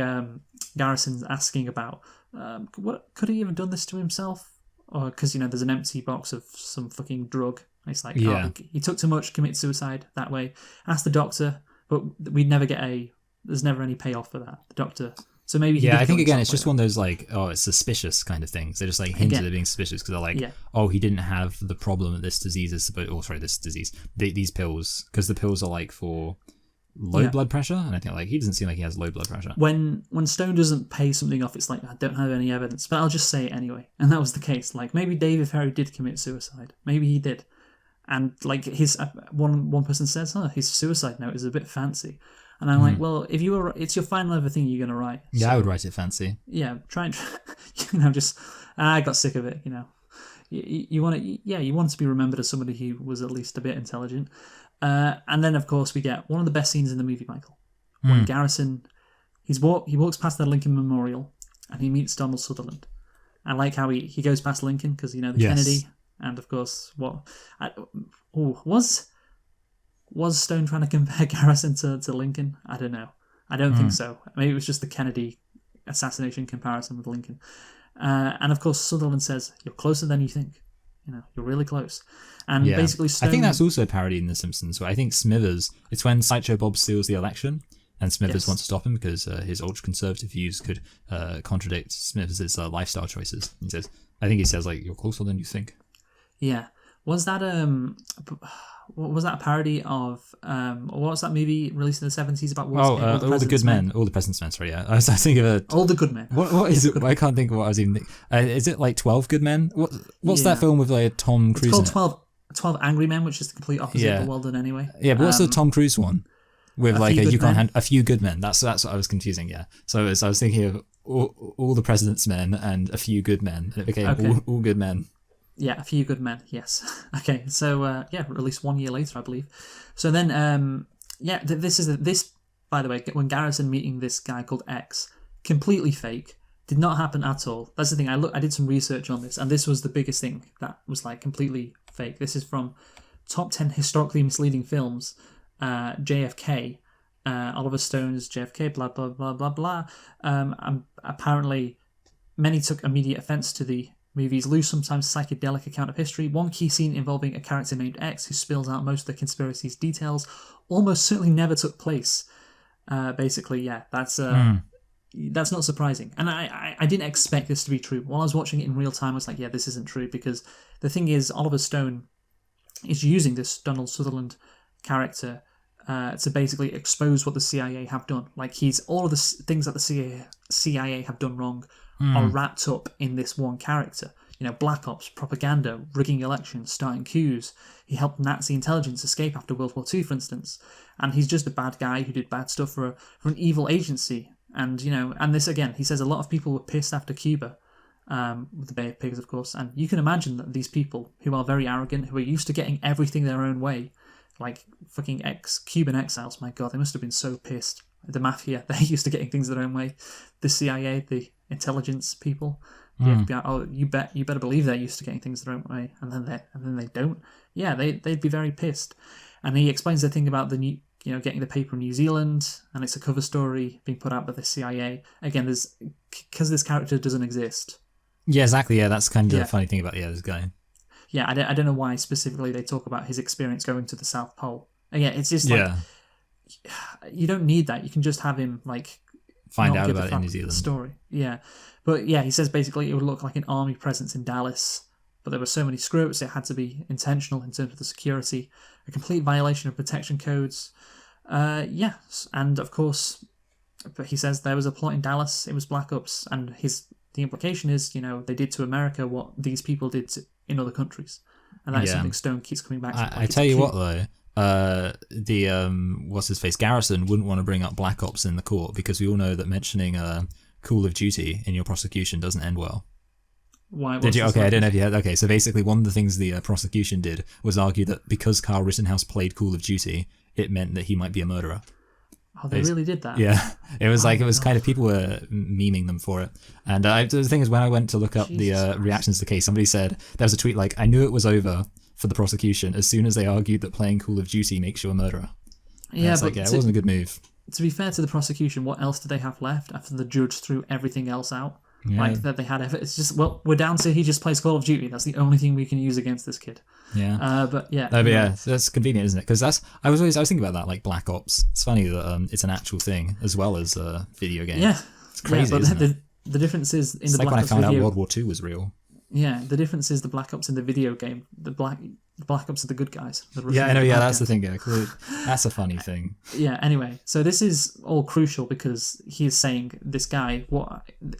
[SPEAKER 1] Garrison's asking about. What could he have done this to himself? Or because there's an empty box of some fucking drug. And it's like, he took too much, commit suicide that way. Ask the doctor, but we never get there's never any payoff for that. The doctor. So maybe he
[SPEAKER 2] I think again it's just one of those like, it's suspicious kind of things. They're just like hinted at being suspicious because they're like, he didn't have the problem that this disease is these pills, because the pills are like for low blood pressure, and I think like he doesn't seem like he has low blood pressure.
[SPEAKER 1] When Stone doesn't pay something off, it's like, I don't have any evidence, but I'll just say it anyway. And that was the case. Like maybe David Ferry did commit suicide. Maybe he did. And like his one person says, his suicide note is a bit fancy. And I'm like, well, if it's your final ever thing you're gonna write.
[SPEAKER 2] Yeah, so, I would write it fancy.
[SPEAKER 1] Yeah, try and just I got sick of it. You want to be remembered as somebody who was at least a bit intelligent. And then, of course, we get one of the best scenes in the movie, Michael. When Garrison, he walks past the Lincoln Memorial and he meets Donald Sutherland. I like how he goes past Lincoln because, the Kennedy. And, of course, was Stone trying to compare Garrison to Lincoln? I don't know. I don't think so. Maybe it was just the Kennedy assassination comparison with Lincoln. And, of course, Sutherland says, you're closer than you think. You're really close. And basically Stone...
[SPEAKER 2] I think that's also a parody in The Simpsons, where I think Smithers... It's when Sideshow Bob steals the election, and Smithers wants to stop him because his ultra-conservative views could contradict Smithers' lifestyle choices. He says, like, you're closer than you think.
[SPEAKER 1] Yeah. Was that a parody of... what was that movie released in the 70s about...
[SPEAKER 2] All the Good Men. All the President's Men, sorry, yeah. I was thinking of
[SPEAKER 1] All the Good Men.
[SPEAKER 2] What is it? I can't think of what I was even thinking. Is it like 12 Good Men? What's that film with like Tom Cruise?
[SPEAKER 1] It's called 12 Angry Men, which is the complete opposite of Well Done Anyway.
[SPEAKER 2] Yeah, but what's the Tom Cruise one? With like a few good men. That's what I was confusing, yeah. So I was thinking of all the President's Men and A Few Good Men. And it became all Good Men.
[SPEAKER 1] Yeah, A Few Good Men, yes. Okay, so, released 1 year later, I believe. So then, this, by the way, when Garrison meeting this guy called X, completely fake, did not happen at all. That's the thing, I did some research on this, and this was the biggest thing that was, like, completely fake. This is from Top 10 Historically Misleading Films, JFK, Oliver Stone's JFK, blah, blah, blah, blah, blah. Apparently, many took immediate offence to the movie's loose, sometimes psychedelic account of history. One key scene involving a character named X who spills out most of the conspiracy's details almost certainly never took place. Basically, that's not surprising. And I didn't expect this to be true. While I was watching it in real time, I was like, this isn't true, because the thing is, Oliver Stone is using this Donald Sutherland character to basically expose what the CIA have done. Like all of the things that the CIA have done wrong are wrapped up in this one character. Black Ops, propaganda, rigging elections, starting coups. He helped Nazi intelligence escape after World War II, for instance. And he's just a bad guy who did bad stuff for an evil agency. And, and this again, he says a lot of people were pissed after Cuba, with the Bay of Pigs, of course. And you can imagine that these people who are very arrogant, who are used to getting everything their own way, like fucking Cuban exiles, my God, they must have been so pissed. The mafia, they're used to getting things their own way. The CIA, the intelligence people, the FBI, oh, you better believe they're used to getting things their own way, and then they don't. Yeah, they'd be very pissed. And he explains the thing about getting the paper in New Zealand, and it's a cover story being put out by the CIA. Again, because this character doesn't exist.
[SPEAKER 2] Yeah, exactly. Yeah, that's kind of the funny thing about this guy.
[SPEAKER 1] Yeah, I don't know why specifically they talk about his experience going to the South Pole. Again, it's just like you don't need that. You can just have him
[SPEAKER 2] find out about it in New Zealand.
[SPEAKER 1] Story. Yeah. But yeah, he says basically it would look like an army presence in Dallas, but there were so many screw-ups it had to be intentional in terms of the security, a complete violation of protection codes. Yes, and of course, but he says there was a plot in Dallas, it was Black Ops, and the implication is, they did to America what these people did in other countries. And that is something Stone keeps coming back to.
[SPEAKER 2] I tell you what though, what's his face, Garrison wouldn't want to bring up Black Ops in the court because we all know that mentioning Call of Duty in your prosecution doesn't end well.
[SPEAKER 1] Why?
[SPEAKER 2] Did you? Okay, I don't know if you had. Okay, so basically one of the things the prosecution did was argue that because Kyle Rittenhouse played Call of Duty, it meant that he might be a murderer.
[SPEAKER 1] Oh, they really did that?
[SPEAKER 2] Yeah. It was kind of, people were memeing them for it. And the thing is, when I went to look up the reactions to the case, somebody said, there was a tweet I knew it was over for the prosecution as soon as they argued that playing Call of Duty makes you a murderer. And
[SPEAKER 1] yeah,
[SPEAKER 2] but it wasn't a good move.
[SPEAKER 1] To be fair to the prosecution, what else did they have left after the judge threw everything else out?
[SPEAKER 2] Yeah.
[SPEAKER 1] That they had. It's just, well, we're down to he just plays Call of Duty. That's the only thing we can use against this kid.
[SPEAKER 2] Yeah.
[SPEAKER 1] But yeah.
[SPEAKER 2] No, but yeah, that's convenient, isn't it? Because I was thinking about that, Black Ops. It's funny that it's an actual thing as well as a video game.
[SPEAKER 1] Yeah.
[SPEAKER 2] It's crazy.
[SPEAKER 1] Yeah, but
[SPEAKER 2] isn't it?
[SPEAKER 1] The difference is in
[SPEAKER 2] it's
[SPEAKER 1] the
[SPEAKER 2] like
[SPEAKER 1] Black
[SPEAKER 2] when
[SPEAKER 1] Ops
[SPEAKER 2] I found
[SPEAKER 1] video,
[SPEAKER 2] out World War II was real.
[SPEAKER 1] Yeah, the difference is the Black Ops in the video game. The Black Ops are the good guys.
[SPEAKER 2] Yeah, I know. Yeah, that's the thing. Yeah, that's a funny thing.
[SPEAKER 1] Yeah. Anyway, so this is all crucial because he is saying this guy.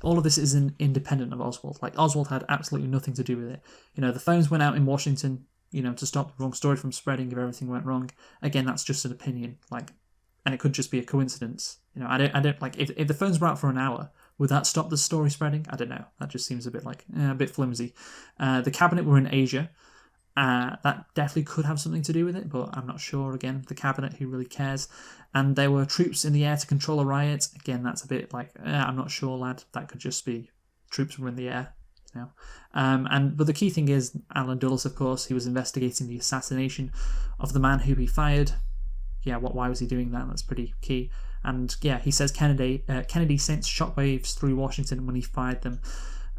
[SPEAKER 1] All of this is independent of Oswald. Oswald had absolutely nothing to do with it. The phones went out in Washington. To stop the wrong story from spreading if everything went wrong. Again, that's just an opinion. And it could just be a coincidence. I don't if the phones were out for an hour. Would that stop the story spreading? I don't know. That just seems a bit flimsy. The cabinet were in Asia. That definitely could have something to do with it, but I'm not sure. Again, the cabinet, who really cares? And there were troops in the air to control a riot. Again, that's a bit I'm not sure, lad. That could just be troops were in the air. But the key thing is Alan Dulles, of course, he was investigating the assassination of the man who he fired. Yeah, why was he doing that? That's pretty key. And yeah, he says Kennedy sent shockwaves through Washington when he fired them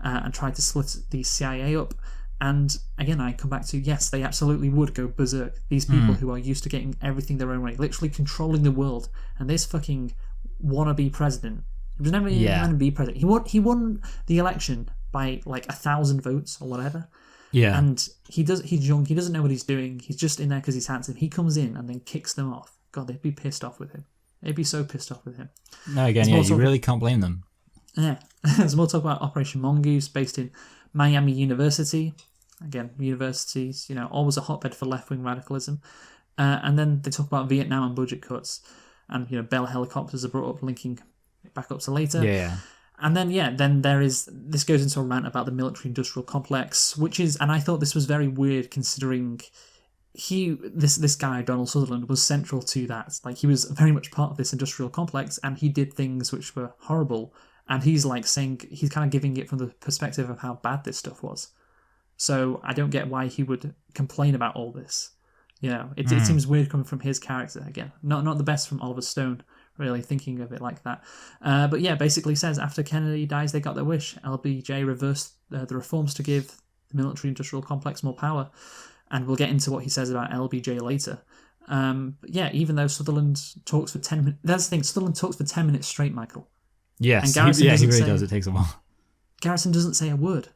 [SPEAKER 1] and tried to split the CIA up. And again, I come back to, yes, they absolutely would go berserk. These people who are used to getting everything their own way, literally controlling the world. And this fucking wannabe president, he was never even going to be president. He won the election by 1,000 votes or whatever.
[SPEAKER 2] Yeah.
[SPEAKER 1] And he's young, he doesn't know what he's doing. He's just in there because he's handsome. He comes in and then kicks them off. God, they'd be pissed off with him. They'd be so pissed off with him.
[SPEAKER 2] No, again, you really can't blame them.
[SPEAKER 1] Yeah. There's more talk about Operation Mongoose, based in Miami University. Again, universities, always a hotbed for left-wing radicalism. And then they talk about Vietnam and budget cuts. And, Bell helicopters are brought up, linking back up to later.
[SPEAKER 2] Yeah.
[SPEAKER 1] And then, this goes into a rant about the military-industrial complex, and I thought this was very weird considering this guy, Donald Sutherland, was central to that. He was very much part of this industrial complex, and he did things which were horrible. And he's saying, he's kind of giving it from the perspective of how bad this stuff was. So I don't get why he would complain about all this. It seems weird coming from his character again. Not the best from Oliver Stone, really, thinking of it like that. But yeah, basically says after Kennedy dies, they got their wish. LBJ reversed the reforms to give the military-industrial complex more power. And we'll get into what he says about LBJ later. But yeah, even though Sutherland talks for 10 minutes... That's the thing, Sutherland talks for 10 minutes straight, Michael.
[SPEAKER 2] Yes,
[SPEAKER 1] and Garrison
[SPEAKER 2] he really does. It takes a while.
[SPEAKER 1] Garrison doesn't say a word.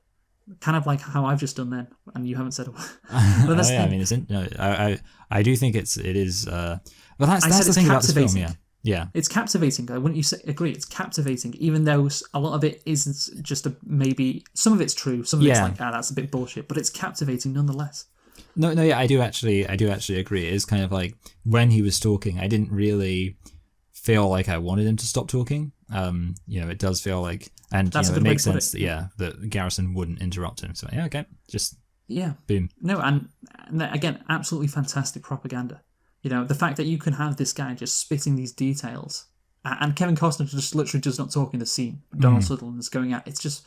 [SPEAKER 1] kind of like how I've just done then, and you haven't said a word. But
[SPEAKER 2] Oh
[SPEAKER 1] that's the
[SPEAKER 2] yeah, I
[SPEAKER 1] thing.
[SPEAKER 2] mean, no, I do think it is. But
[SPEAKER 1] I
[SPEAKER 2] that's
[SPEAKER 1] said
[SPEAKER 2] the
[SPEAKER 1] it's
[SPEAKER 2] thing about this film.
[SPEAKER 1] captivating.
[SPEAKER 2] Yeah, yeah,
[SPEAKER 1] It's captivating, though. Wouldn't you agree? It's captivating, even though a lot of it isn't just maybe. Some of it's true, some of it's
[SPEAKER 2] yeah.
[SPEAKER 1] like, that's a bit bullshit, but it's captivating nonetheless.
[SPEAKER 2] No, no, yeah, I do actually agree. It is kind of like when he was talking, I didn't really feel like I wanted him to stop talking. It does feel like, and
[SPEAKER 1] That's a
[SPEAKER 2] it
[SPEAKER 1] good way to
[SPEAKER 2] makes
[SPEAKER 1] put
[SPEAKER 2] sense
[SPEAKER 1] it.
[SPEAKER 2] that that Garrison wouldn't interrupt him. So yeah, okay, just
[SPEAKER 1] Yeah.
[SPEAKER 2] boom.
[SPEAKER 1] No, and again, absolutely fantastic propaganda. The fact that you can have this guy just spitting these details, and Kevin Costner just literally does not talk in the scene. Donald Sutherland's going at it's just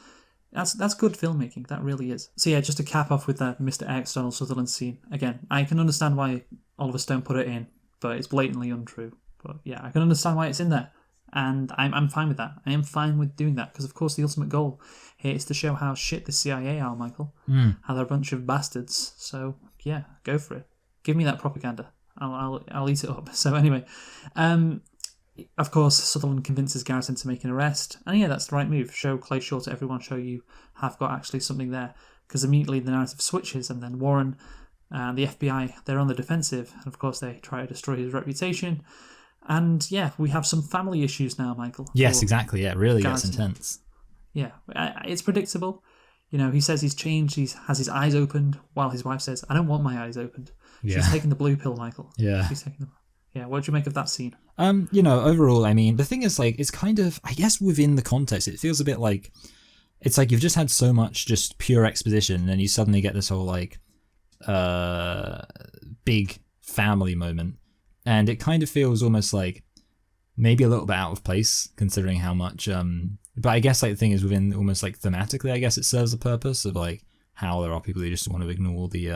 [SPEAKER 1] that's good filmmaking. That really is. So yeah, just to cap off with that Mr. X Donald Sutherland scene again. I can understand why Oliver Stone put it in, but it's blatantly untrue. But yeah, I can understand why it's in there, and I'm fine with that. I am fine with doing that because of course the ultimate goal here is to show how shit the CIA are, Michael. How they're a bunch of bastards. So yeah, go for it. Give me that propaganda. I'll eat it up. So anyway, of course Sutherland convinces Garrison to make an arrest, and yeah, that's the right move. Show Clay Shaw to everyone. Show you have got actually something there, because immediately the narrative switches, and then Warren and the FBI, they're on the defensive, and of course they try to destroy his reputation. And yeah, we have some family issues now, Michael.
[SPEAKER 2] Yes, exactly. Yeah, it really
[SPEAKER 1] Garrison.
[SPEAKER 2] gets intense.
[SPEAKER 1] Yeah, it's predictable. He says he's changed. He has his eyes opened, while his wife says, "I don't want my eyes opened."
[SPEAKER 2] Yeah.
[SPEAKER 1] She's taking the blue pill, Michael.
[SPEAKER 2] Yeah.
[SPEAKER 1] She's taking the. Yeah, what did you make of that scene?
[SPEAKER 2] Overall, I mean, the thing is, like, it's kind of, I guess, within the context, it feels a bit like, it's like you've just had so much just pure exposition, and then you suddenly get this whole, like, big family moment, and it kind of feels almost like maybe a little bit out of place, considering how much, but I guess, like, the thing is, within almost, like, thematically, I guess it serves the purpose of, like, how there are people who just want to ignore the,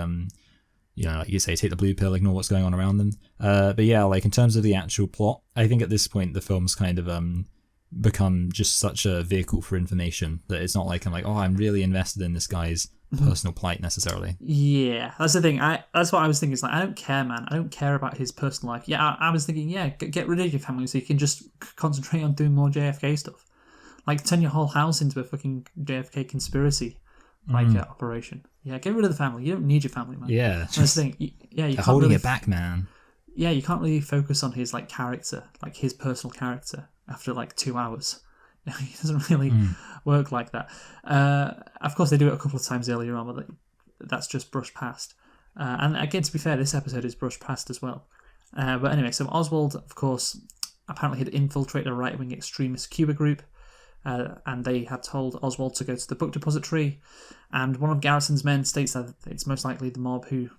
[SPEAKER 2] like you say, take the blue pill, ignore what's going on around them. But yeah, like in terms of the actual plot, I think at this point the film's kind of become just such a vehicle for information that it's not like I'm like, oh, I'm really invested in this guy's personal plight necessarily.
[SPEAKER 1] Yeah, that's the thing. That's what I was thinking. It's like, I don't care, man. I don't care about his personal life. Yeah, I was thinking, yeah, get rid of your family so you can just concentrate on doing more JFK stuff. Like, turn your whole house into a fucking JFK conspiracy operation. Yeah, get rid of the family. You don't need your family, man.
[SPEAKER 2] Yeah,
[SPEAKER 1] That's the thing. Yeah, you
[SPEAKER 2] they're
[SPEAKER 1] can't
[SPEAKER 2] holding
[SPEAKER 1] really
[SPEAKER 2] it back, man.
[SPEAKER 1] Yeah, you can't really focus on his character, like his personal character, after 2 hours. He doesn't really work like that. Of course, they do it a couple of times earlier on, but that's just brushed past. And again, to be fair, this episode is brushed past as well. But anyway, so Oswald, of course, apparently had infiltrated a right-wing extremist Cuba group, and they had told Oswald to go to the book depository. And one of Garrison's men states that it's most likely the mob who,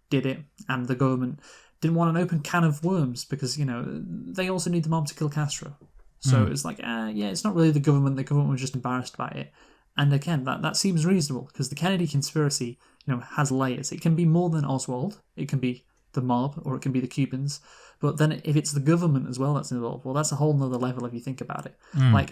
[SPEAKER 1] did it, and the government didn't want an open can of worms because, they also need the mob to kill Castro. So it's like, it's not really the government. The government was just embarrassed by it. And again, that seems reasonable because the Kennedy conspiracy, has layers. It can be more than Oswald. It can be the mob, or it can be the Cubans. But then if it's the government as well that's involved, well, that's a whole nother level if you think about it.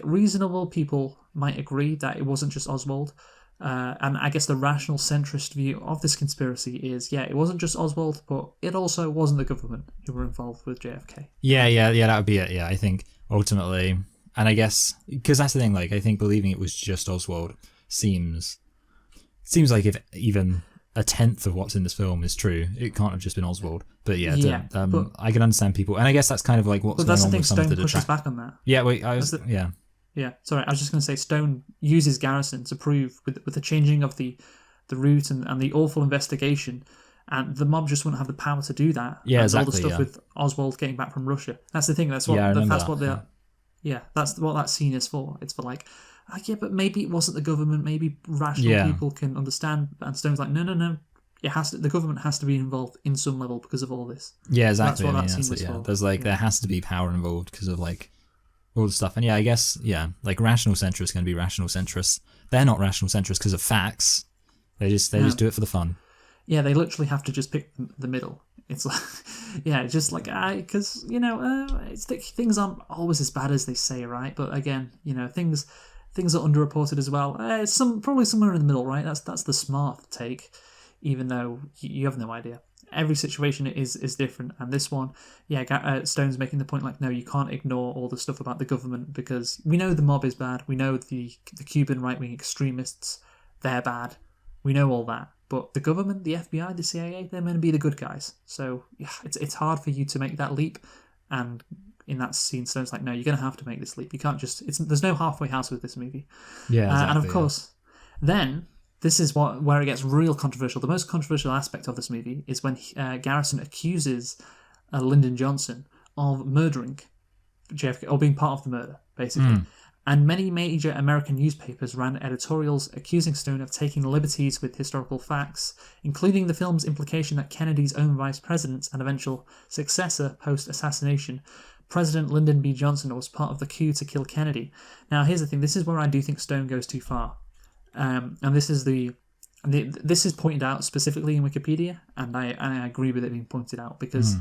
[SPEAKER 1] Reasonable people might agree that it wasn't just Oswald. And I guess the rational centrist view of this conspiracy is, it wasn't just Oswald, but it also wasn't the government who were involved with JFK.
[SPEAKER 2] Yeah, that would be it. Yeah, I think ultimately, and I guess, because that's the thing, I think believing it was just Oswald seems like if even a tenth of what's in this film is true, it can't have just been Oswald. But but I can understand people, and I guess that's kind of like what's going on with some of the
[SPEAKER 1] Stone pushes back on that.
[SPEAKER 2] Yeah, wait,
[SPEAKER 1] Yeah, sorry, I was just going to say Stone uses Garrison to prove with the changing of the route and the awful investigation, and the mob just wouldn't have the power to do that.
[SPEAKER 2] Yeah,
[SPEAKER 1] and
[SPEAKER 2] exactly.
[SPEAKER 1] All the stuff with Oswald getting back from Russia. That's the thing. That's what. That's what that scene is for. It's for but maybe it wasn't the government. Maybe rational people can understand. And Stone's like, no. It has to. The government has to be involved in some level because of all this.
[SPEAKER 2] Yeah, exactly.
[SPEAKER 1] That's what that scene was for.
[SPEAKER 2] There's there has to be power involved because of all the stuff. And I guess, rational centrists can be rational centrists. They're not rational centrists because of facts. They just do it for the fun.
[SPEAKER 1] Yeah, they literally have to just pick the middle. It's like, it's just because, things aren't always as bad as they say, right? But again, things are underreported as well. It's probably somewhere in the middle, right? That's the smart take, even though you have no idea. Every situation is different, and this one, Stone's making the point no, you can't ignore all the stuff about the government because we know the mob is bad. We know the Cuban right-wing extremists, they're bad. We know all that. But the government, the FBI, the CIA, they're meant to be the good guys. So yeah, it's hard for you to make that leap. And in that scene, Stone's like, no, you're going to have to make this leap. You can't just... there's no halfway house with this movie.
[SPEAKER 2] Yeah, exactly,
[SPEAKER 1] and of course, then... This is where it gets real controversial. The most controversial aspect of this movie is when Garrison accuses Lyndon Johnson of murdering JFK, or being part of the murder, basically. And many major American newspapers ran editorials accusing Stone of taking liberties with historical facts, including the film's implication that Kennedy's own vice president and eventual successor post-assassination, President Lyndon B. Johnson, was part of the coup to kill Kennedy. Now, here's the thing. This is where I do think Stone goes too far. And this is this is pointed out specifically in Wikipedia, and I agree with it being pointed out, because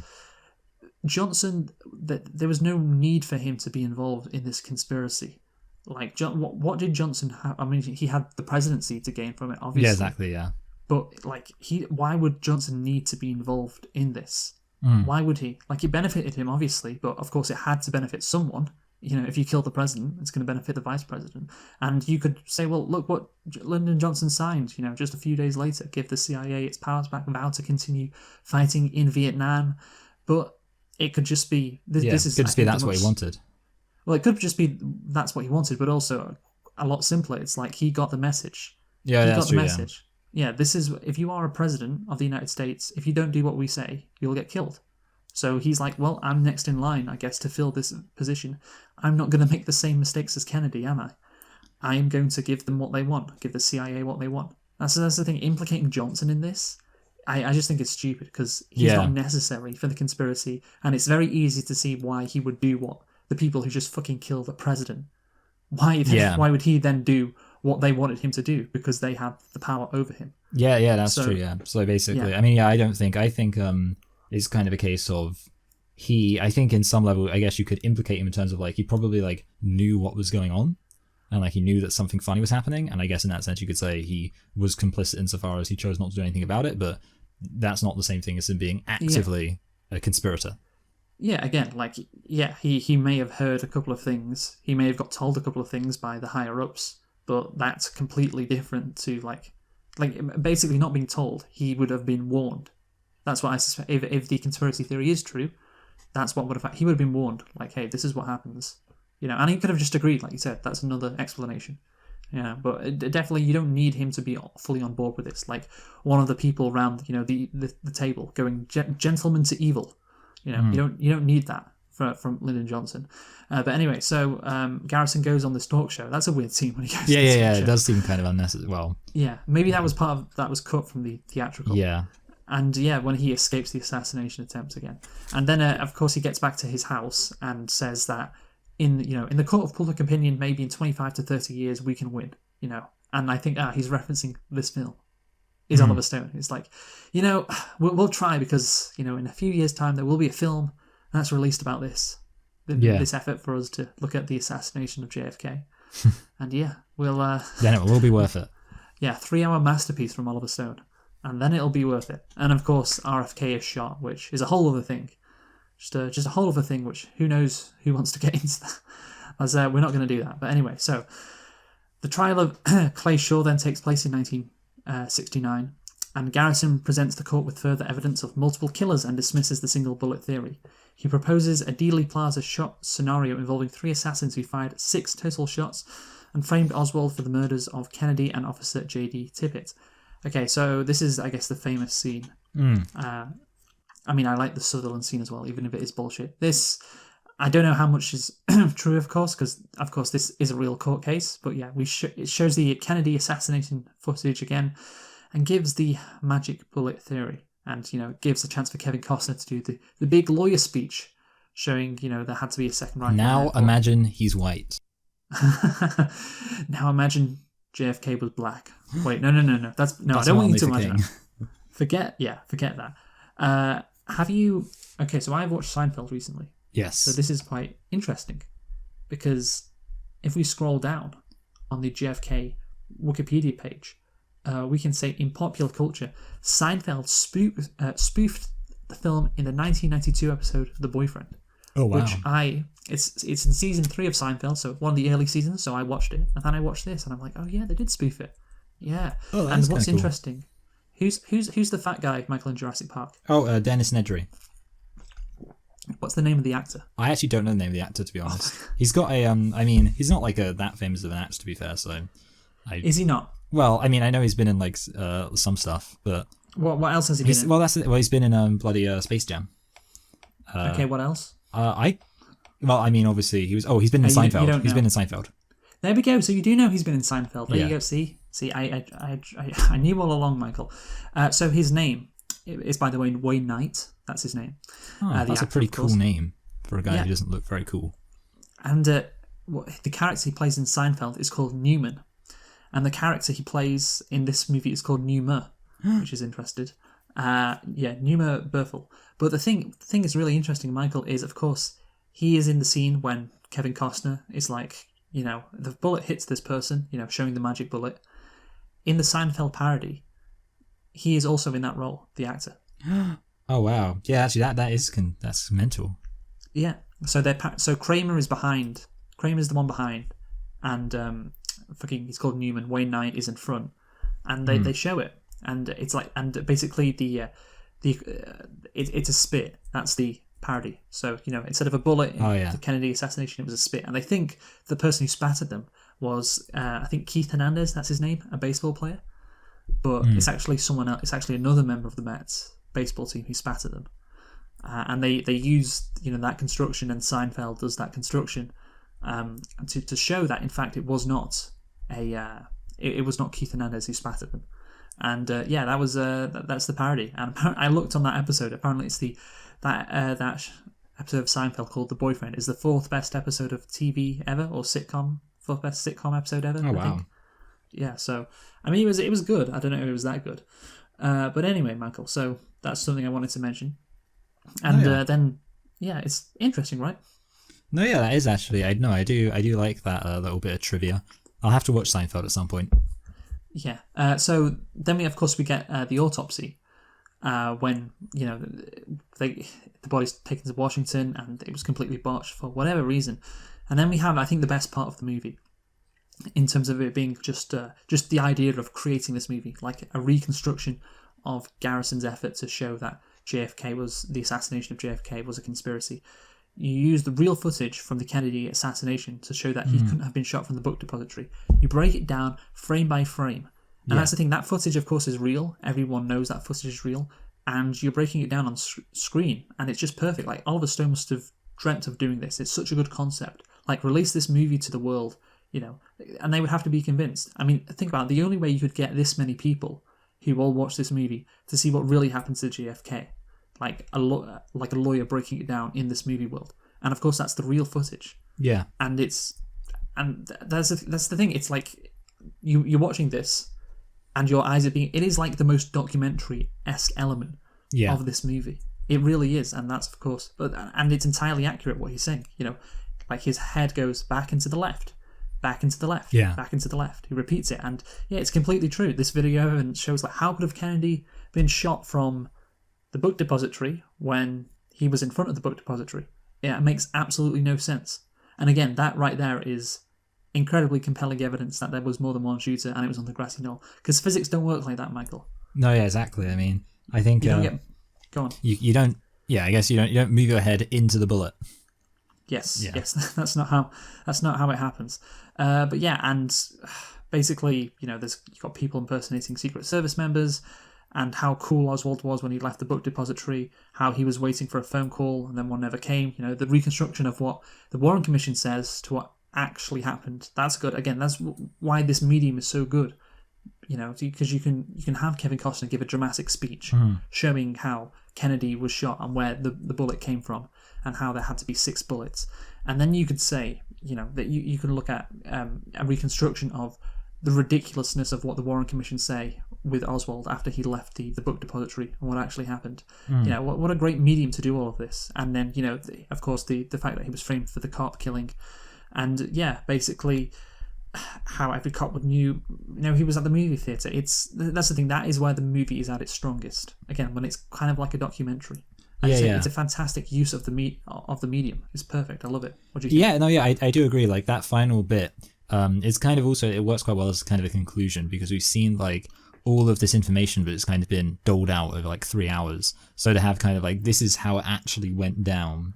[SPEAKER 1] Johnson, there was no need for him to be involved in this conspiracy. Like, what did Johnson have? I mean, he had the presidency to gain from it, obviously.
[SPEAKER 2] Yeah, exactly, yeah.
[SPEAKER 1] But like, why would Johnson need to be involved in this? Why would he? Like, it benefited him, obviously, but of course it had to benefit someone. You know, if you kill the president, it's going to benefit the vice president. And you could say, well, look what Lyndon Johnson signed, you know, just a few days later, give the CIA its powers back, vow to continue fighting in Vietnam. But it could just be... This is,
[SPEAKER 2] could just be that's what he wanted.
[SPEAKER 1] Well, it could just be that's what he wanted, but also a lot simpler. It's like he got the message.
[SPEAKER 2] Yeah, that's true,
[SPEAKER 1] message. Yeah, this is... If you are a president of the United States, if you don't do what we say, you'll get killed. So he's like, well, I'm next in line, I guess, to fill this position. I'm not going to make the same mistakes as Kennedy, am I? I am going to give them what they want, give the CIA what they want. That's the thing. Implicating Johnson in this, I just think it's stupid, because he's not necessary for the conspiracy, and it's very easy to see why he would do what the people who just fucking kill the president. Why would he then do what they wanted him to do? Because they have the power over him.
[SPEAKER 2] Yeah, that's true, yeah. So basically, I mean, yeah, I think it's kind of a case of I think in some level, I guess you could implicate him in terms of like, he probably like knew what was going on, and like he knew that something funny was happening, and I guess in that sense you could say he was complicit insofar as he chose not to do anything about it, but that's not the same thing as him being actively a conspirator.
[SPEAKER 1] Yeah, again, like, yeah, he may have heard a couple of things, he may have got told a couple of things by the higher-ups, but that's completely different to like basically not being told. He would have been warned. That's what I suspect. If the conspiracy theory is true, that's what would have... He would have been warned, like, hey, this is what happens. You know, and he could have just agreed, like you said. That's another explanation. Yeah, but definitely you don't need him to be fully on board with this. Like, one of the people around, you know, the table going, gentlemen to evil. You know, you don't need that from Lyndon Johnson. But anyway, so Garrison goes on this talk show. That's a weird scene when he goes.
[SPEAKER 2] Yeah. It does seem kind of unnecessary. Well,
[SPEAKER 1] yeah, maybe that was that was cut from the theatrical.
[SPEAKER 2] Yeah.
[SPEAKER 1] And yeah, when he escapes the assassination attempt again, and then of course he gets back to his house and says that in the court of public opinion, maybe in 25 to 30 years we can win. You know, and I think he's referencing this film. Is Oliver Stone? It's like, you know, we'll try, because you know in a few years' time there will be a film that's released about this. This effort for us to look at the assassination of JFK, and yeah, we'll
[SPEAKER 2] then it will be worth it.
[SPEAKER 1] Yeah, 3-hour masterpiece from Oliver Stone. And then it'll be worth it. And of course, RFK is shot, which is a whole other thing. Just a whole other thing, which who knows who wants to get into that. As we're not going to do that. But anyway, so the trial of Clay Shaw then takes place in 1969, and Garrison presents the court with further evidence of multiple killers and dismisses the single bullet theory. He proposes a Dealey Plaza shot scenario involving 3 assassins who fired 6 total shots and framed Oswald for the murders of Kennedy and Officer J.D. Tippit. Okay, so this is, I guess, the famous scene. I mean, I like the Sutherland scene as well, even if it is bullshit. This, I don't know how much is true, of course, because, of course, this is a real court case. But yeah, it shows the Kennedy assassination footage again and gives the magic bullet theory. And, you know, gives a chance for Kevin Costner to do the big lawyer speech, showing, you know, there had to be a second rifle.
[SPEAKER 2] Now imagine he's white.
[SPEAKER 1] Now imagine JFK was black. Wait, no. That's I don't want you to imagine that. Forget that. Have you... Okay, so I've watched Seinfeld recently.
[SPEAKER 2] Yes.
[SPEAKER 1] So this is quite interesting, because if we scroll down on the JFK Wikipedia page, we can say in popular culture, Seinfeld spoofed the film in the 1992 episode The Boyfriend.
[SPEAKER 2] Oh, wow.
[SPEAKER 1] Which it's in season 3 of Seinfeld, so one of the early seasons, so I watched it. And then I watched this, and I'm like, oh yeah, they did spoof it. Yeah.
[SPEAKER 2] Oh, that
[SPEAKER 1] And
[SPEAKER 2] is
[SPEAKER 1] what's
[SPEAKER 2] kinda cool.
[SPEAKER 1] interesting, who's the fat guy, Michael, in Jurassic Park?
[SPEAKER 2] Oh, Dennis Nedry.
[SPEAKER 1] What's the name of the actor?
[SPEAKER 2] I actually don't know the name of the actor, to be honest. He's got a I mean, he's not like that famous of an actor, to be fair. So,
[SPEAKER 1] Is he not?
[SPEAKER 2] well, I mean, I know he's been in like some stuff, but
[SPEAKER 1] What else has he been in?
[SPEAKER 2] he's been in bloody Space Jam.
[SPEAKER 1] Okay, what else?
[SPEAKER 2] I mean, obviously he's been in
[SPEAKER 1] You
[SPEAKER 2] Seinfeld.
[SPEAKER 1] don't
[SPEAKER 2] He's
[SPEAKER 1] know.
[SPEAKER 2] been in Seinfeld.
[SPEAKER 1] There we go. So you do know he's been in Seinfeld. There
[SPEAKER 2] Yeah.
[SPEAKER 1] you go. See, I knew all along, Michael. So his name is, by the way, Wayne Knight. That's his name.
[SPEAKER 2] Oh,
[SPEAKER 1] The
[SPEAKER 2] that's a
[SPEAKER 1] actor,
[SPEAKER 2] pretty
[SPEAKER 1] of course.
[SPEAKER 2] cool name for a guy
[SPEAKER 1] Yeah.
[SPEAKER 2] who doesn't look very cool.
[SPEAKER 1] And the character he plays in Seinfeld is called Newman, and the character he plays in this movie is called Numa, which is interesting. Numa Berthel. But the thing is really interesting, Michael, is of course he is in the scene when Kevin Costner is like, the bullet hits this person, showing the magic bullet. In the Seinfeld parody, he is also in that role, the actor.
[SPEAKER 2] Oh wow, yeah, actually that's mental.
[SPEAKER 1] Yeah. So Kramer is behind. Kramer's the one behind, and he's called Newman. Wayne Knight is in front, and they show it, and it's like, and basically it's a spit. That's the parody. So instead of a bullet in the Kennedy assassination, it was a spit, and they think the person who spat at them was I think Keith Hernandez. That's his name, a baseball player, but it's actually someone else. It's actually another member of the Mets baseball team who spat at them. And they used that construction, and Seinfeld does that construction to show that in fact it was not it was not Keith Hernandez who spat at them, and that was that's the parody. And I looked on that episode. Apparently, it's that episode of Seinfeld called "The Boyfriend" is the fourth best episode of TV ever, or sitcom, fourth best sitcom episode ever.
[SPEAKER 2] Oh
[SPEAKER 1] I
[SPEAKER 2] wow.
[SPEAKER 1] think. Yeah, so I mean it was good. I don't know if it was that good, but anyway, Michael. So that's something I wanted to mention. And then it's interesting, right?
[SPEAKER 2] No, yeah, that is actually. I do like that little bit of trivia. I'll have to watch Seinfeld at some point.
[SPEAKER 1] Yeah. So then we get the autopsy, when the body's taken to Washington and it was completely botched for whatever reason, and then we have, I think, the best part of the movie, in terms of it being just the idea of creating this movie, like a reconstruction of Garrison's effort to show that the assassination of JFK was a conspiracy. You use the real footage from the Kennedy assassination to show that he couldn't have been shot from the book depository. You break it down frame by frame. And that's the thing, that footage, of course, is real. Everyone knows that footage is real. And you're breaking it down on screen, and it's just perfect. Like, Oliver Stone must have dreamt of doing this. It's such a good concept. Like, release this movie to the world, and they would have to be convinced. I mean, think about it. The only way you could get this many people who all watch this movie to see what really happened to JFK, like a lawyer breaking it down in this movie world, and of course that's the real footage.
[SPEAKER 2] Yeah,
[SPEAKER 1] and that's the thing. It's like you're watching this, and your eyes are being. It is like the most documentary-esque element of this movie. It really is, and that's of course, and it's entirely accurate what he's saying. Like his head goes back into the left. Back into the left, back into the left. He repeats it, and it's completely true. This video evidence shows like how could have Kennedy been shot from the book depository when he was in front of the book depository? It makes absolutely no sense. And again, that right there is incredibly compelling evidence that there was more than one shooter and it was on the grassy knoll. Because physics don't work like that, Michael.
[SPEAKER 2] No, yeah, exactly. I mean, I think
[SPEAKER 1] you don't get. Go on.
[SPEAKER 2] You don't. Yeah, I guess you don't move your head into the bullet.
[SPEAKER 1] Yes, that's not how it happens. But yeah, and basically, you've got people impersonating Secret Service members, and how cool Oswald was when he left the book depository, how he was waiting for a phone call and then one never came. The reconstruction of what the Warren Commission says to what actually happened. That's good. Again, that's why this medium is so good. Because you can have Kevin Costner give a dramatic speech showing how Kennedy was shot and where the bullet came from and how there had to be 6 bullets. And then you could say, that you can look at a reconstruction of the ridiculousness of what the Warren Commission say with Oswald after he left the book depository and what actually happened. What a great medium to do all of this. And then, of course, the fact that he was framed for the cop killing. And basically how every cop would knew, he was at the movie theatre. That's the thing. That is where the movie is at its strongest. Again, when it's kind of like a documentary. It's a fantastic use of the medium. It's perfect. I love it. What do you think?
[SPEAKER 2] I do agree. Like that final bit, it's kind of also, it works quite well as kind of a conclusion because we've seen like all of this information, but it's kind of been doled out over like 3 hours. So to have kind of like, this is how it actually went down,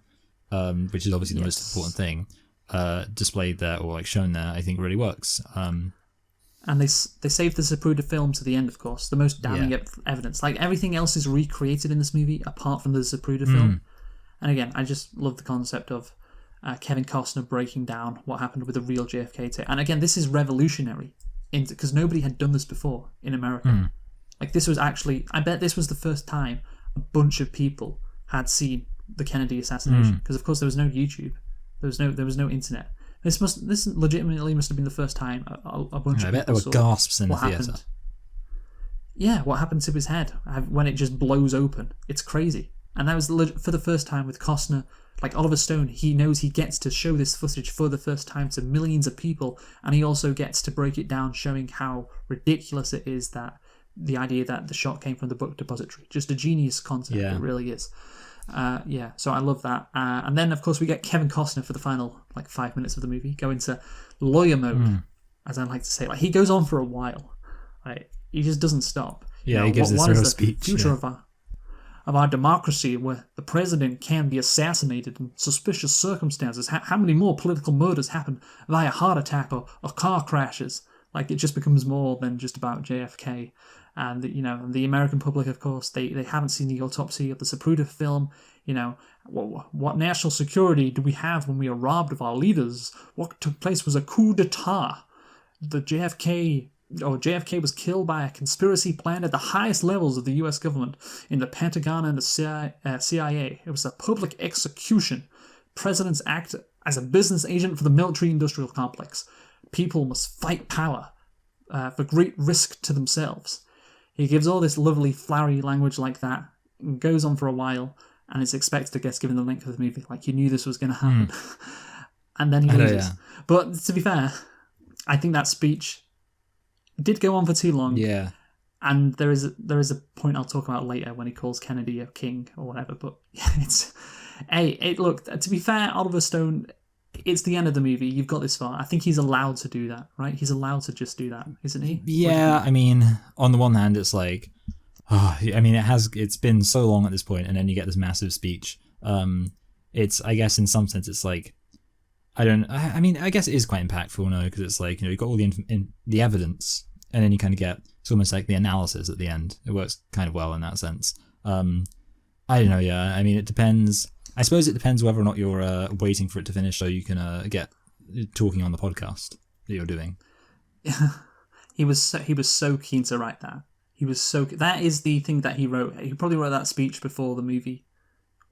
[SPEAKER 2] which is obviously the most important thing, displayed there or like shown there, I think really works.
[SPEAKER 1] And they saved the Zapruder film to the end, of course, the most damning evidence. Like, everything else is recreated in this movie apart from the Zapruder film. And again, I just love the concept of Kevin Costner breaking down what happened with the real JFK tape. And again, this is revolutionary because nobody had done this before in America. Like, this was actually, I bet this was the first time a bunch of people had seen the Kennedy assassination, because of course there was no YouTube, there was no internet. This legitimately must have been the first time a bunch of people
[SPEAKER 2] I bet there were gasps in the theatre.
[SPEAKER 1] Yeah, what happened to his head when it just blows open. It's crazy. And that was for the first time with Costner. Like, Oliver Stone, he knows he gets to show this footage for the first time to millions of people, and he also gets to break it down, showing how ridiculous it is that the idea that the shot came from the book depository. Just a genius concept, it really is. So I love that. And then, of course, we get Kevin Costner for the final, 5 minutes of the movie, go into lawyer mode, as I like to say. Like, he goes on for a while. Like, he just doesn't stop.
[SPEAKER 2] Yeah, he gives this real speech.
[SPEAKER 1] Future of our democracy, where the president can be assassinated in suspicious circumstances. How many more political murders happen via heart attack or car crashes? Like, it just becomes more than just about JFK. And, the American public, of course, they haven't seen the autopsy of the Zapruder film. What national security do we have when we are robbed of our leaders? What took place was a coup d'etat. JFK was killed by a conspiracy planned at the highest levels of the U.S. government, in the Pentagon and the CIA. It was a public execution. Presidents act as a business agent for the military-industrial complex. People must fight power for great risk to themselves. He gives all this lovely, flowery language like that, and goes on for a while, and it's expected to get given the length of the movie. Like, you knew this was going to happen. And then he loses. But to be fair, I think that speech did go on for too long.
[SPEAKER 2] Yeah.
[SPEAKER 1] And there is a point I'll talk about later when he calls Kennedy a king or whatever. But look, to be fair, Oliver Stone, it's the end of the movie. You've got this far. I think he's allowed to do that, right? He's allowed to just do that, isn't he?
[SPEAKER 2] Yeah, I mean, on the one hand, it's like, it's been so long at this point, and then you get this massive speech. It's, I guess, in some sense, it's like, I guess it is quite impactful, no, because it's like, you've got all the evidence, and then you kind of get, it's almost like the analysis at the end. It works kind of well in that sense. I don't know, yeah. I mean, it depends. I suppose it depends whether or not you're waiting for it to finish so you can get talking on the podcast that you're doing.
[SPEAKER 1] He was so keen to write that. That is the thing that he wrote. He probably wrote that speech before the movie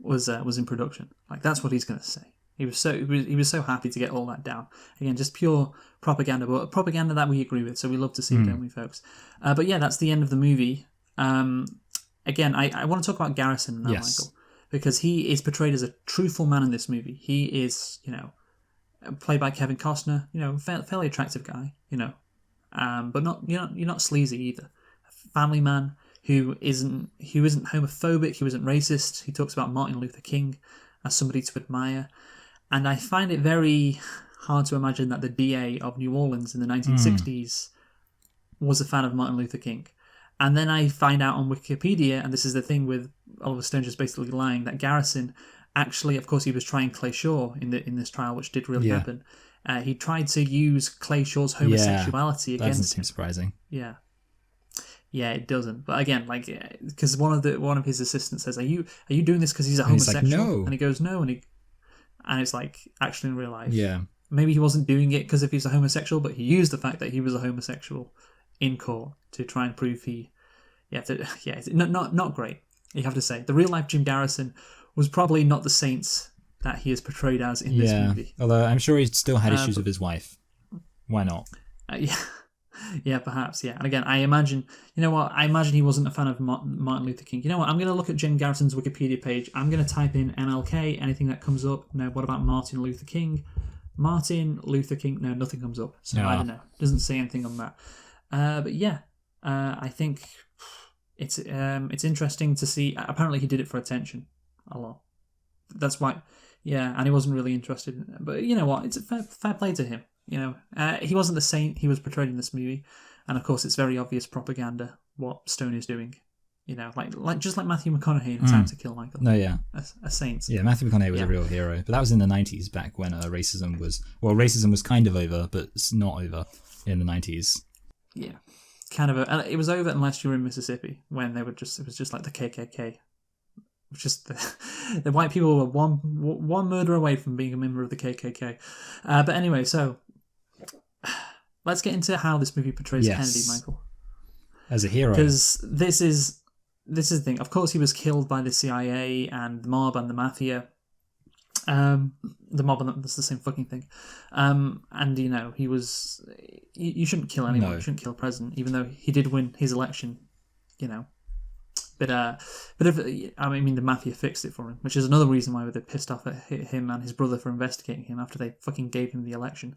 [SPEAKER 1] was in production. Like, that's what he's going to say. He was so happy to get all that down. Again, just pure propaganda, but propaganda that we agree with. So we love to see it, don't we, folks? But yeah, that's the end of the movie. Again, I want to talk about Garrison now, Michael, because he is portrayed as a truthful man in this movie. He is, played by Kevin Costner. Fairly attractive guy. But you're not sleazy either. A family man who isn't homophobic. He isn't racist. He talks about Martin Luther King as somebody to admire. And I find it very hard to imagine that the DA of New Orleans in the 1960s was a fan of Martin Luther King. And then I find out on Wikipedia, and this is the thing with Oliver Stone just basically lying, that Garrison actually, of course, he was trying Clay Shaw in this trial, which did really happen. He tried to use Clay Shaw's homosexuality against him.
[SPEAKER 2] That doesn't seem surprising.
[SPEAKER 1] Yeah. Yeah, it doesn't. But again, because one of his assistants says, "Are you doing this because he's a homosexual?"
[SPEAKER 2] He's like, no.
[SPEAKER 1] And he goes, "No," and it's like, actually in real life,
[SPEAKER 2] maybe
[SPEAKER 1] he wasn't doing it because if he's a homosexual, but he used the fact that he was a homosexual in court to try and prove it's not great. You have to say the real life Jim Garrison was probably not the saints that he is portrayed as in this movie.
[SPEAKER 2] Although I'm sure he still had issues with his wife. Why not?
[SPEAKER 1] Yeah, perhaps, yeah. And again, I imagine he wasn't a fan of Martin Luther King. You know what? I'm going to look at Jim Garrison's Wikipedia page. I'm going to type in MLK, anything that comes up. No, what about Martin Luther King? Martin Luther King? No, nothing comes up. So I don't know. Doesn't say anything on that. But yeah, I think it's interesting to see. Apparently he did it for attention a lot. That's why, and he wasn't really interested in it. But you know what? It's a fair play to him. He wasn't the saint he was portrayed in this movie, and of course it's very obvious propaganda what Stone is doing. Just like Matthew McConaughey in Time to Kill Michael.
[SPEAKER 2] No, yeah.
[SPEAKER 1] A saint.
[SPEAKER 2] Yeah, Matthew McConaughey was a real hero. But that was in the 90s, back when racism was kind of over, but it's not over in the 90s.
[SPEAKER 1] Yeah. Kind of. It was over unless you were in Mississippi, when it was just like the KKK. Just the white people were one murder away from being a member of the KKK. But anyway, so let's get into how this movie portrays Kennedy, Michael.
[SPEAKER 2] As a hero.
[SPEAKER 1] Because this is the thing. Of course, he was killed by the CIA and the mob and the mafia. The mob and that's the same fucking thing. And he was. You shouldn't kill anyone. No. You shouldn't kill a president, even though he did win his election. But the mafia fixed it for him, which is another reason why they're pissed off at him and his brother for investigating him after they fucking gave him the election.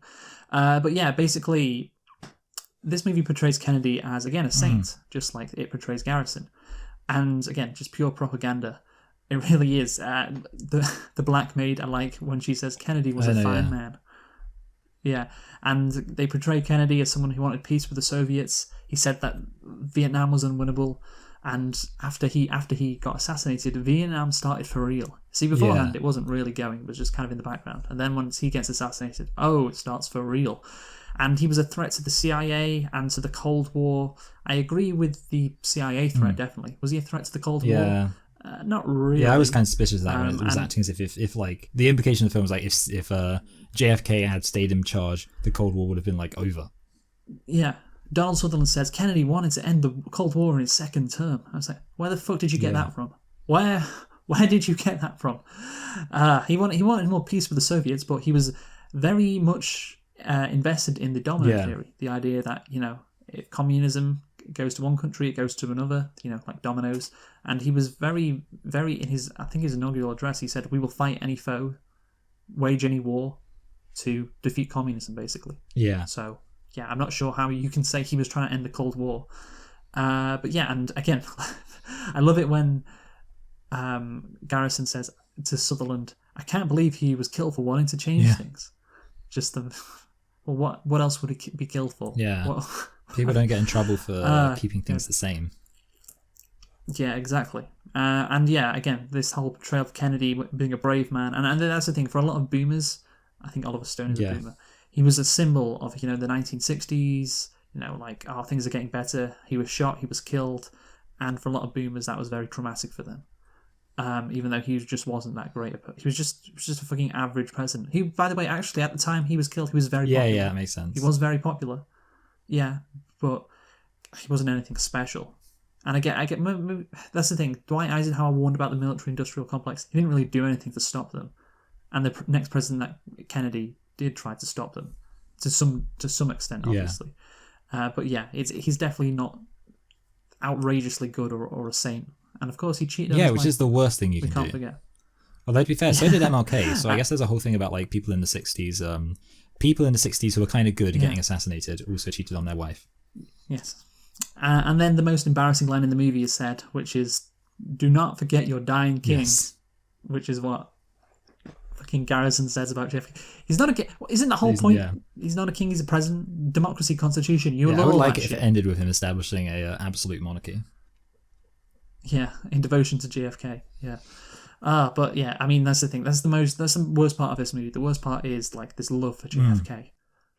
[SPEAKER 1] But yeah, basically, this movie portrays Kennedy as, again, a saint, just like it portrays Garrison. And again, just pure propaganda. It really is. The black maid, I like when she says Kennedy was a fine man. Yeah, and they portray Kennedy as someone who wanted peace with the Soviets. He said that Vietnam was unwinnable. And after he got assassinated, Vietnam started for real. See, beforehand, it wasn't really going. It was just kind of in the background. And then once he gets assassinated, it starts for real. And he was a threat to the CIA and to the Cold War. I agree with the CIA threat, definitely. Was he a threat to the Cold War? Not really.
[SPEAKER 2] Yeah, I was kind of suspicious of that when it was acting as if like, the implication of the film was like, if JFK had stayed in charge, the Cold War would have been like over.
[SPEAKER 1] Yeah. Donald Sutherland says Kennedy wanted to end the Cold War in his second term. I was like, where the fuck did you get that from? Where did you get that from? He wanted more peace with the Soviets, but he was very much invested in the domino theory. The idea that, if communism goes to one country, it goes to another, like dominoes. And he was very, very, in his inaugural address, he said, we will fight any foe, wage any war to defeat communism, basically.
[SPEAKER 2] Yeah.
[SPEAKER 1] So, yeah, I'm not sure how you can say he was trying to end the Cold War. But yeah, and again, I love it when Garrison says to Sutherland, I can't believe he was killed for wanting to change things. Just what else would he be killed for?
[SPEAKER 2] Yeah. People don't get in trouble for keeping things the same.
[SPEAKER 1] Yeah, exactly. And yeah, again, this whole portrayal of Kennedy being a brave man. And that's the thing, for a lot of boomers, I think Oliver Stone is a boomer. He was a symbol of, the 1960s, things are getting better. He was shot, he was killed. And for a lot of boomers, that was very traumatic for them. Even though he just wasn't that great. He was just a fucking average president. He, by the way, actually, at the time he was killed, he was very popular.
[SPEAKER 2] Yeah, that makes sense.
[SPEAKER 1] He was very popular. Yeah, but he wasn't anything special. And I get. That's the thing. Dwight Eisenhower warned about the military-industrial complex. He didn't really do anything to stop them. And the next president, Kennedy, did try to stop them to some extent, obviously. But yeah, he's definitely not outrageously good or a saint. And of course, he cheated.
[SPEAKER 2] Yeah, which is the worst thing you can do.
[SPEAKER 1] We can't forget.
[SPEAKER 2] Although to be fair, so did MLK. So I guess there's a whole thing about like people in the 60s. People in the 60s who were kind of good at getting assassinated also cheated on their wife.
[SPEAKER 1] Yes. And then the most embarrassing line in the movie is said, which is, "Do not forget your dying king," which is what fucking Garrison says about JFK. He's not a king. Isn't the whole point? Yeah. He's not a king. He's a president. Democracy, constitution. I would like it if it ended with him establishing a absolute monarchy. Yeah, in devotion to JFK. Yeah. But yeah, I mean, that's the thing. That's the worst part of this movie. The worst part is like this love for JFK.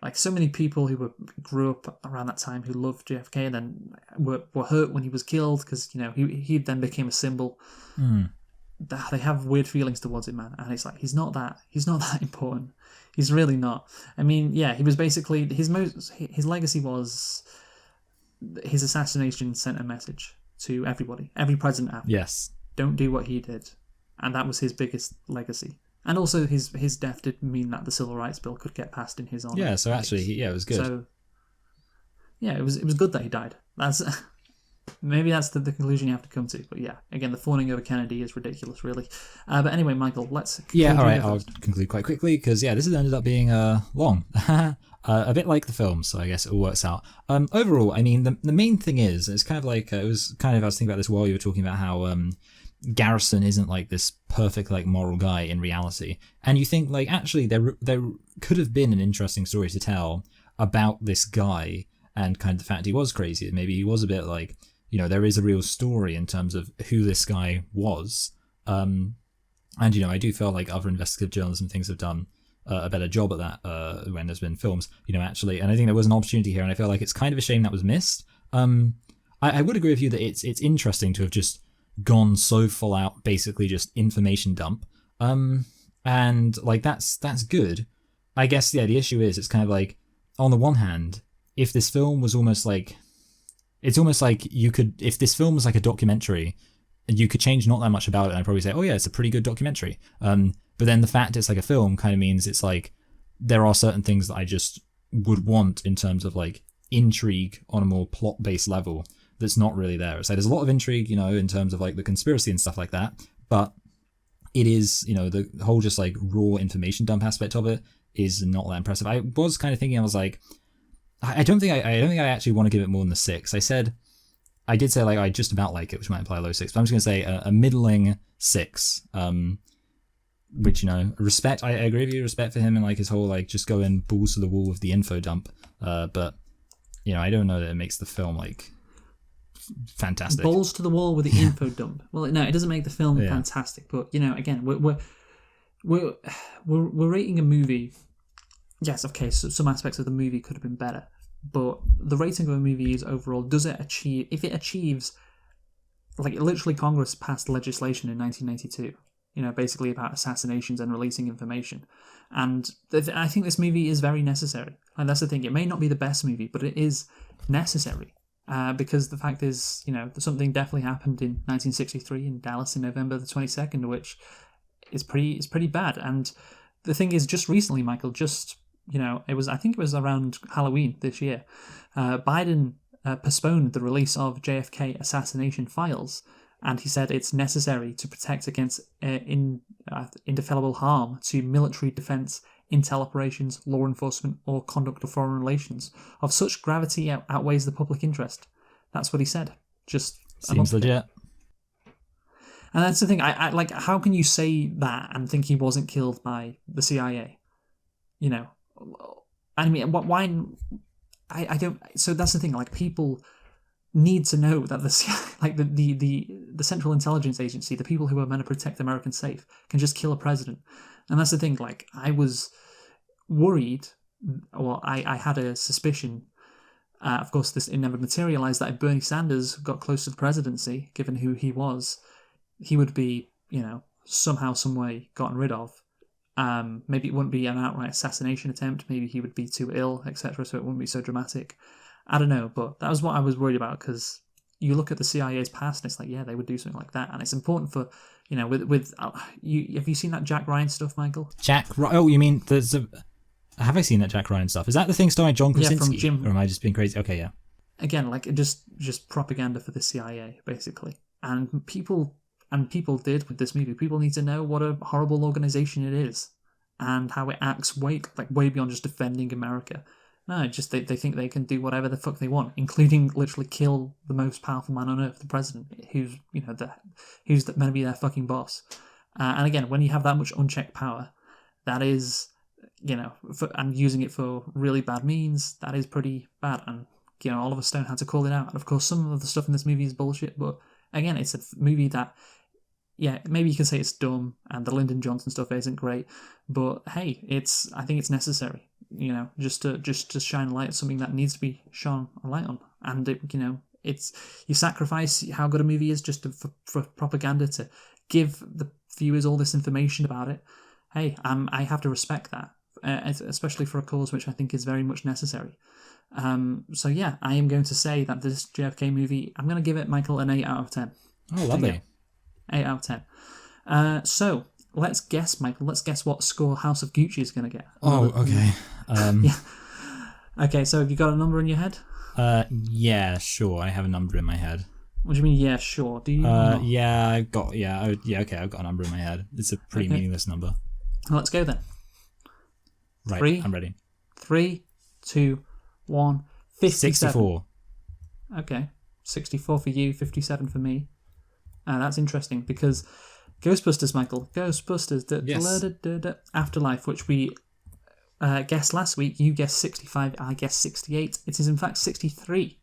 [SPEAKER 1] Like so many people who grew up around that time who loved JFK and then were hurt when he was killed because he then became a symbol. They have weird feelings towards him, man. And it's like he's not that important. He's really not. I mean, yeah, he was basically his legacy was his assassination sent a message to everybody, every president after.
[SPEAKER 2] Yes.
[SPEAKER 1] Don't do what he did. And that was his biggest legacy. And also his death did mean that the Civil Rights Bill could get passed in his honor.
[SPEAKER 2] Yeah, so actually, it was good.
[SPEAKER 1] So, yeah, it was good that he died. Maybe that's the conclusion you have to come to. But yeah, again, the fawning over Kennedy is ridiculous, really. But anyway, Michael, let's...
[SPEAKER 2] Yeah, all right, I'll conclude quite quickly, because, this has ended up being long. A bit like the film, so I guess it all works out. Overall, I mean, the main thing is, it's kind of like, I was thinking about this while you were talking about how Garrison isn't like this perfect like moral guy in reality, and you think like actually there could have been an interesting story to tell about this guy and kind of the fact he was crazy, and maybe he was a bit like, there is a real story in terms of who this guy was. And I do feel like other investigative journalism things have done a better job at that when there's been films, actually, and I think there was an opportunity here, and I feel like it's kind of a shame that was missed. I would agree with you that it's interesting to have just gone so full out, basically just information dump, and like that's good. I guess the issue is it's kind of like, on the one hand, if this film was almost like, it's almost like if this film was like a documentary, and you could change not that much about it, and I'd probably say, oh yeah, it's a pretty good documentary. But then the fact it's like a film kind of means it's like there are certain things that I just would want in terms of like intrigue on a more plot-based level that's not really there. So there's a lot of intrigue, in terms of like the conspiracy and stuff like that, but it is, the whole just like raw information dump aspect of it is not that impressive. I was kind of thinking, I was like, I don't think I actually want to give it more than a 6. I did say like I just about like it, which might imply a low 6, but I'm just gonna say a middling 6. Which respect. I agree with you. Respect for him and like his whole like just going balls to the wall with the info dump. But I don't know that it makes the film like fantastic.
[SPEAKER 1] Balls to the wall with the info dump. Well, no, it doesn't make the film fantastic. But again, we're rating a movie. Yes, okay. So some aspects of the movie could have been better, but the rating of a movie is overall. Does it achieve? If it achieves, like literally, Congress passed legislation in 1992. Basically about assassinations and releasing information, and I think this movie is very necessary. And that's the thing. It may not be the best movie, but it is necessary. Because the fact is, something definitely happened in 1963 in Dallas in November the 22nd, which is pretty bad. And the thing is, just recently, Michael, I think it was around Halloween this year, Biden postponed the release of JFK assassination files, and he said it's necessary to protect against indefallible harm to military defense, intel operations, law enforcement, or conduct of foreign relations of such gravity outweighs the public interest. That's what he said. Just
[SPEAKER 2] seems legit.
[SPEAKER 1] And that's the thing. I like. How can you say that and think he wasn't killed by the CIA? I mean, why? I don't. So that's the thing. Like, people need to know that the Central Intelligence Agency, the people who are meant to protect Americans safe, can just kill a president. And that's the thing. Like, I was worried. Well, I had a suspicion. Of course, it never materialized, that if Bernie Sanders got close to the presidency, given who he was, he would be, somehow, some way gotten rid of. Maybe it wouldn't be an outright assassination attempt. Maybe he would be too ill, etc., so it wouldn't be so dramatic. I don't know, but that was what I was worried about, because you look at the CIA's past, and it's like, yeah, they would do something like that, and it's important for, have you seen that Jack Ryan stuff, Michael?
[SPEAKER 2] Oh, you mean have I seen that Jack Ryan stuff? Is that the thing starring John Krasinski?
[SPEAKER 1] Yeah, from Jim.
[SPEAKER 2] Or am I just being crazy? Okay, yeah.
[SPEAKER 1] Again, like, just propaganda for the CIA, basically, and people did with this movie. People need to know what a horrible organization it is, and how it acts way beyond just defending America. No, just they think they can do whatever the fuck they want, including literally kill the most powerful man on earth, the president, who's meant to be their fucking boss. And again, when you have that much unchecked power, that is, and using it for really bad means, that is pretty bad. And Oliver Stone had to call it out. And of course, some of the stuff in this movie is bullshit, but again, it's a movie that, yeah, maybe you can say it's dumb and the Lyndon Johnson stuff isn't great, but hey, I think it's necessary, just to shine a light on something that needs to be shone a light on. And it's, you sacrifice how good a movie is just for propaganda, to give the viewers all this information about it. Hey, I have to respect that, especially for a cause which I think is very much necessary. So yeah, I am going to say that this JFK movie, I'm going to give it, Michael, an 8 out of 10.
[SPEAKER 2] Oh, lovely.
[SPEAKER 1] 8 out of 10. So let's guess, Michael. Let's guess what score House of Gucci is going to get.
[SPEAKER 2] Oh, okay.
[SPEAKER 1] Yeah. Okay, so have you got a number in your head?
[SPEAKER 2] Yeah, sure. I have a number in my head.
[SPEAKER 1] What do you mean, yeah, sure? Do you?
[SPEAKER 2] Okay, I've got a number in my head. It's a pretty meaningless number.
[SPEAKER 1] Well, let's go then.
[SPEAKER 2] Right, I'm ready.
[SPEAKER 1] 3, 2, 1. 57.
[SPEAKER 2] 64.
[SPEAKER 1] Okay. 64 for you, 57 for me. That's interesting because Ghostbusters, Michael. Ghostbusters.
[SPEAKER 2] Yes.
[SPEAKER 1] Afterlife, which we guessed last week. You guessed 65, I guessed 68. It is in fact 63.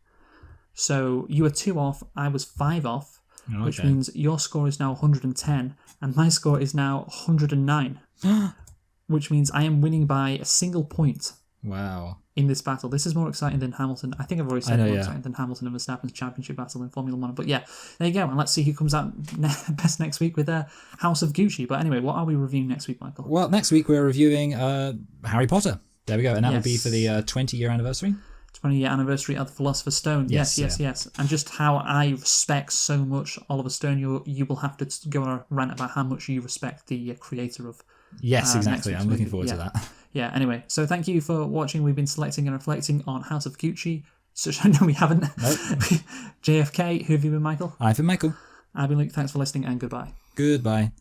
[SPEAKER 1] So you were 2 off, I was 5 off, which means your score is now 110, and my score is now 109, which means I am winning by a single point.
[SPEAKER 2] Wow.
[SPEAKER 1] In this battle. This is more exciting than Hamilton. I think I've already said exciting than Hamilton and Verstappen's championship battle in Formula 1. But yeah, there you go. And let's see who comes out best next week with House of Gucci. But anyway, what are we reviewing next week, Michael?
[SPEAKER 2] Well, next week we're reviewing Harry Potter. There we go. And that will be for the 20-year anniversary.
[SPEAKER 1] 20-year anniversary of the Philosopher's Stone. Yes. And just how I respect so much Oliver Stone. You will have to go on a rant about how much you respect the creator of.
[SPEAKER 2] Yes, exactly. I'm looking forward to that.
[SPEAKER 1] Yeah, anyway, so thank you for watching. We've been selecting and reflecting on House of Gucci. So, no, we haven't.
[SPEAKER 2] Nope.
[SPEAKER 1] JFK, who have you been, Michael?
[SPEAKER 2] I've been Michael.
[SPEAKER 1] I've been Luke. Thanks for listening and goodbye.
[SPEAKER 2] Goodbye.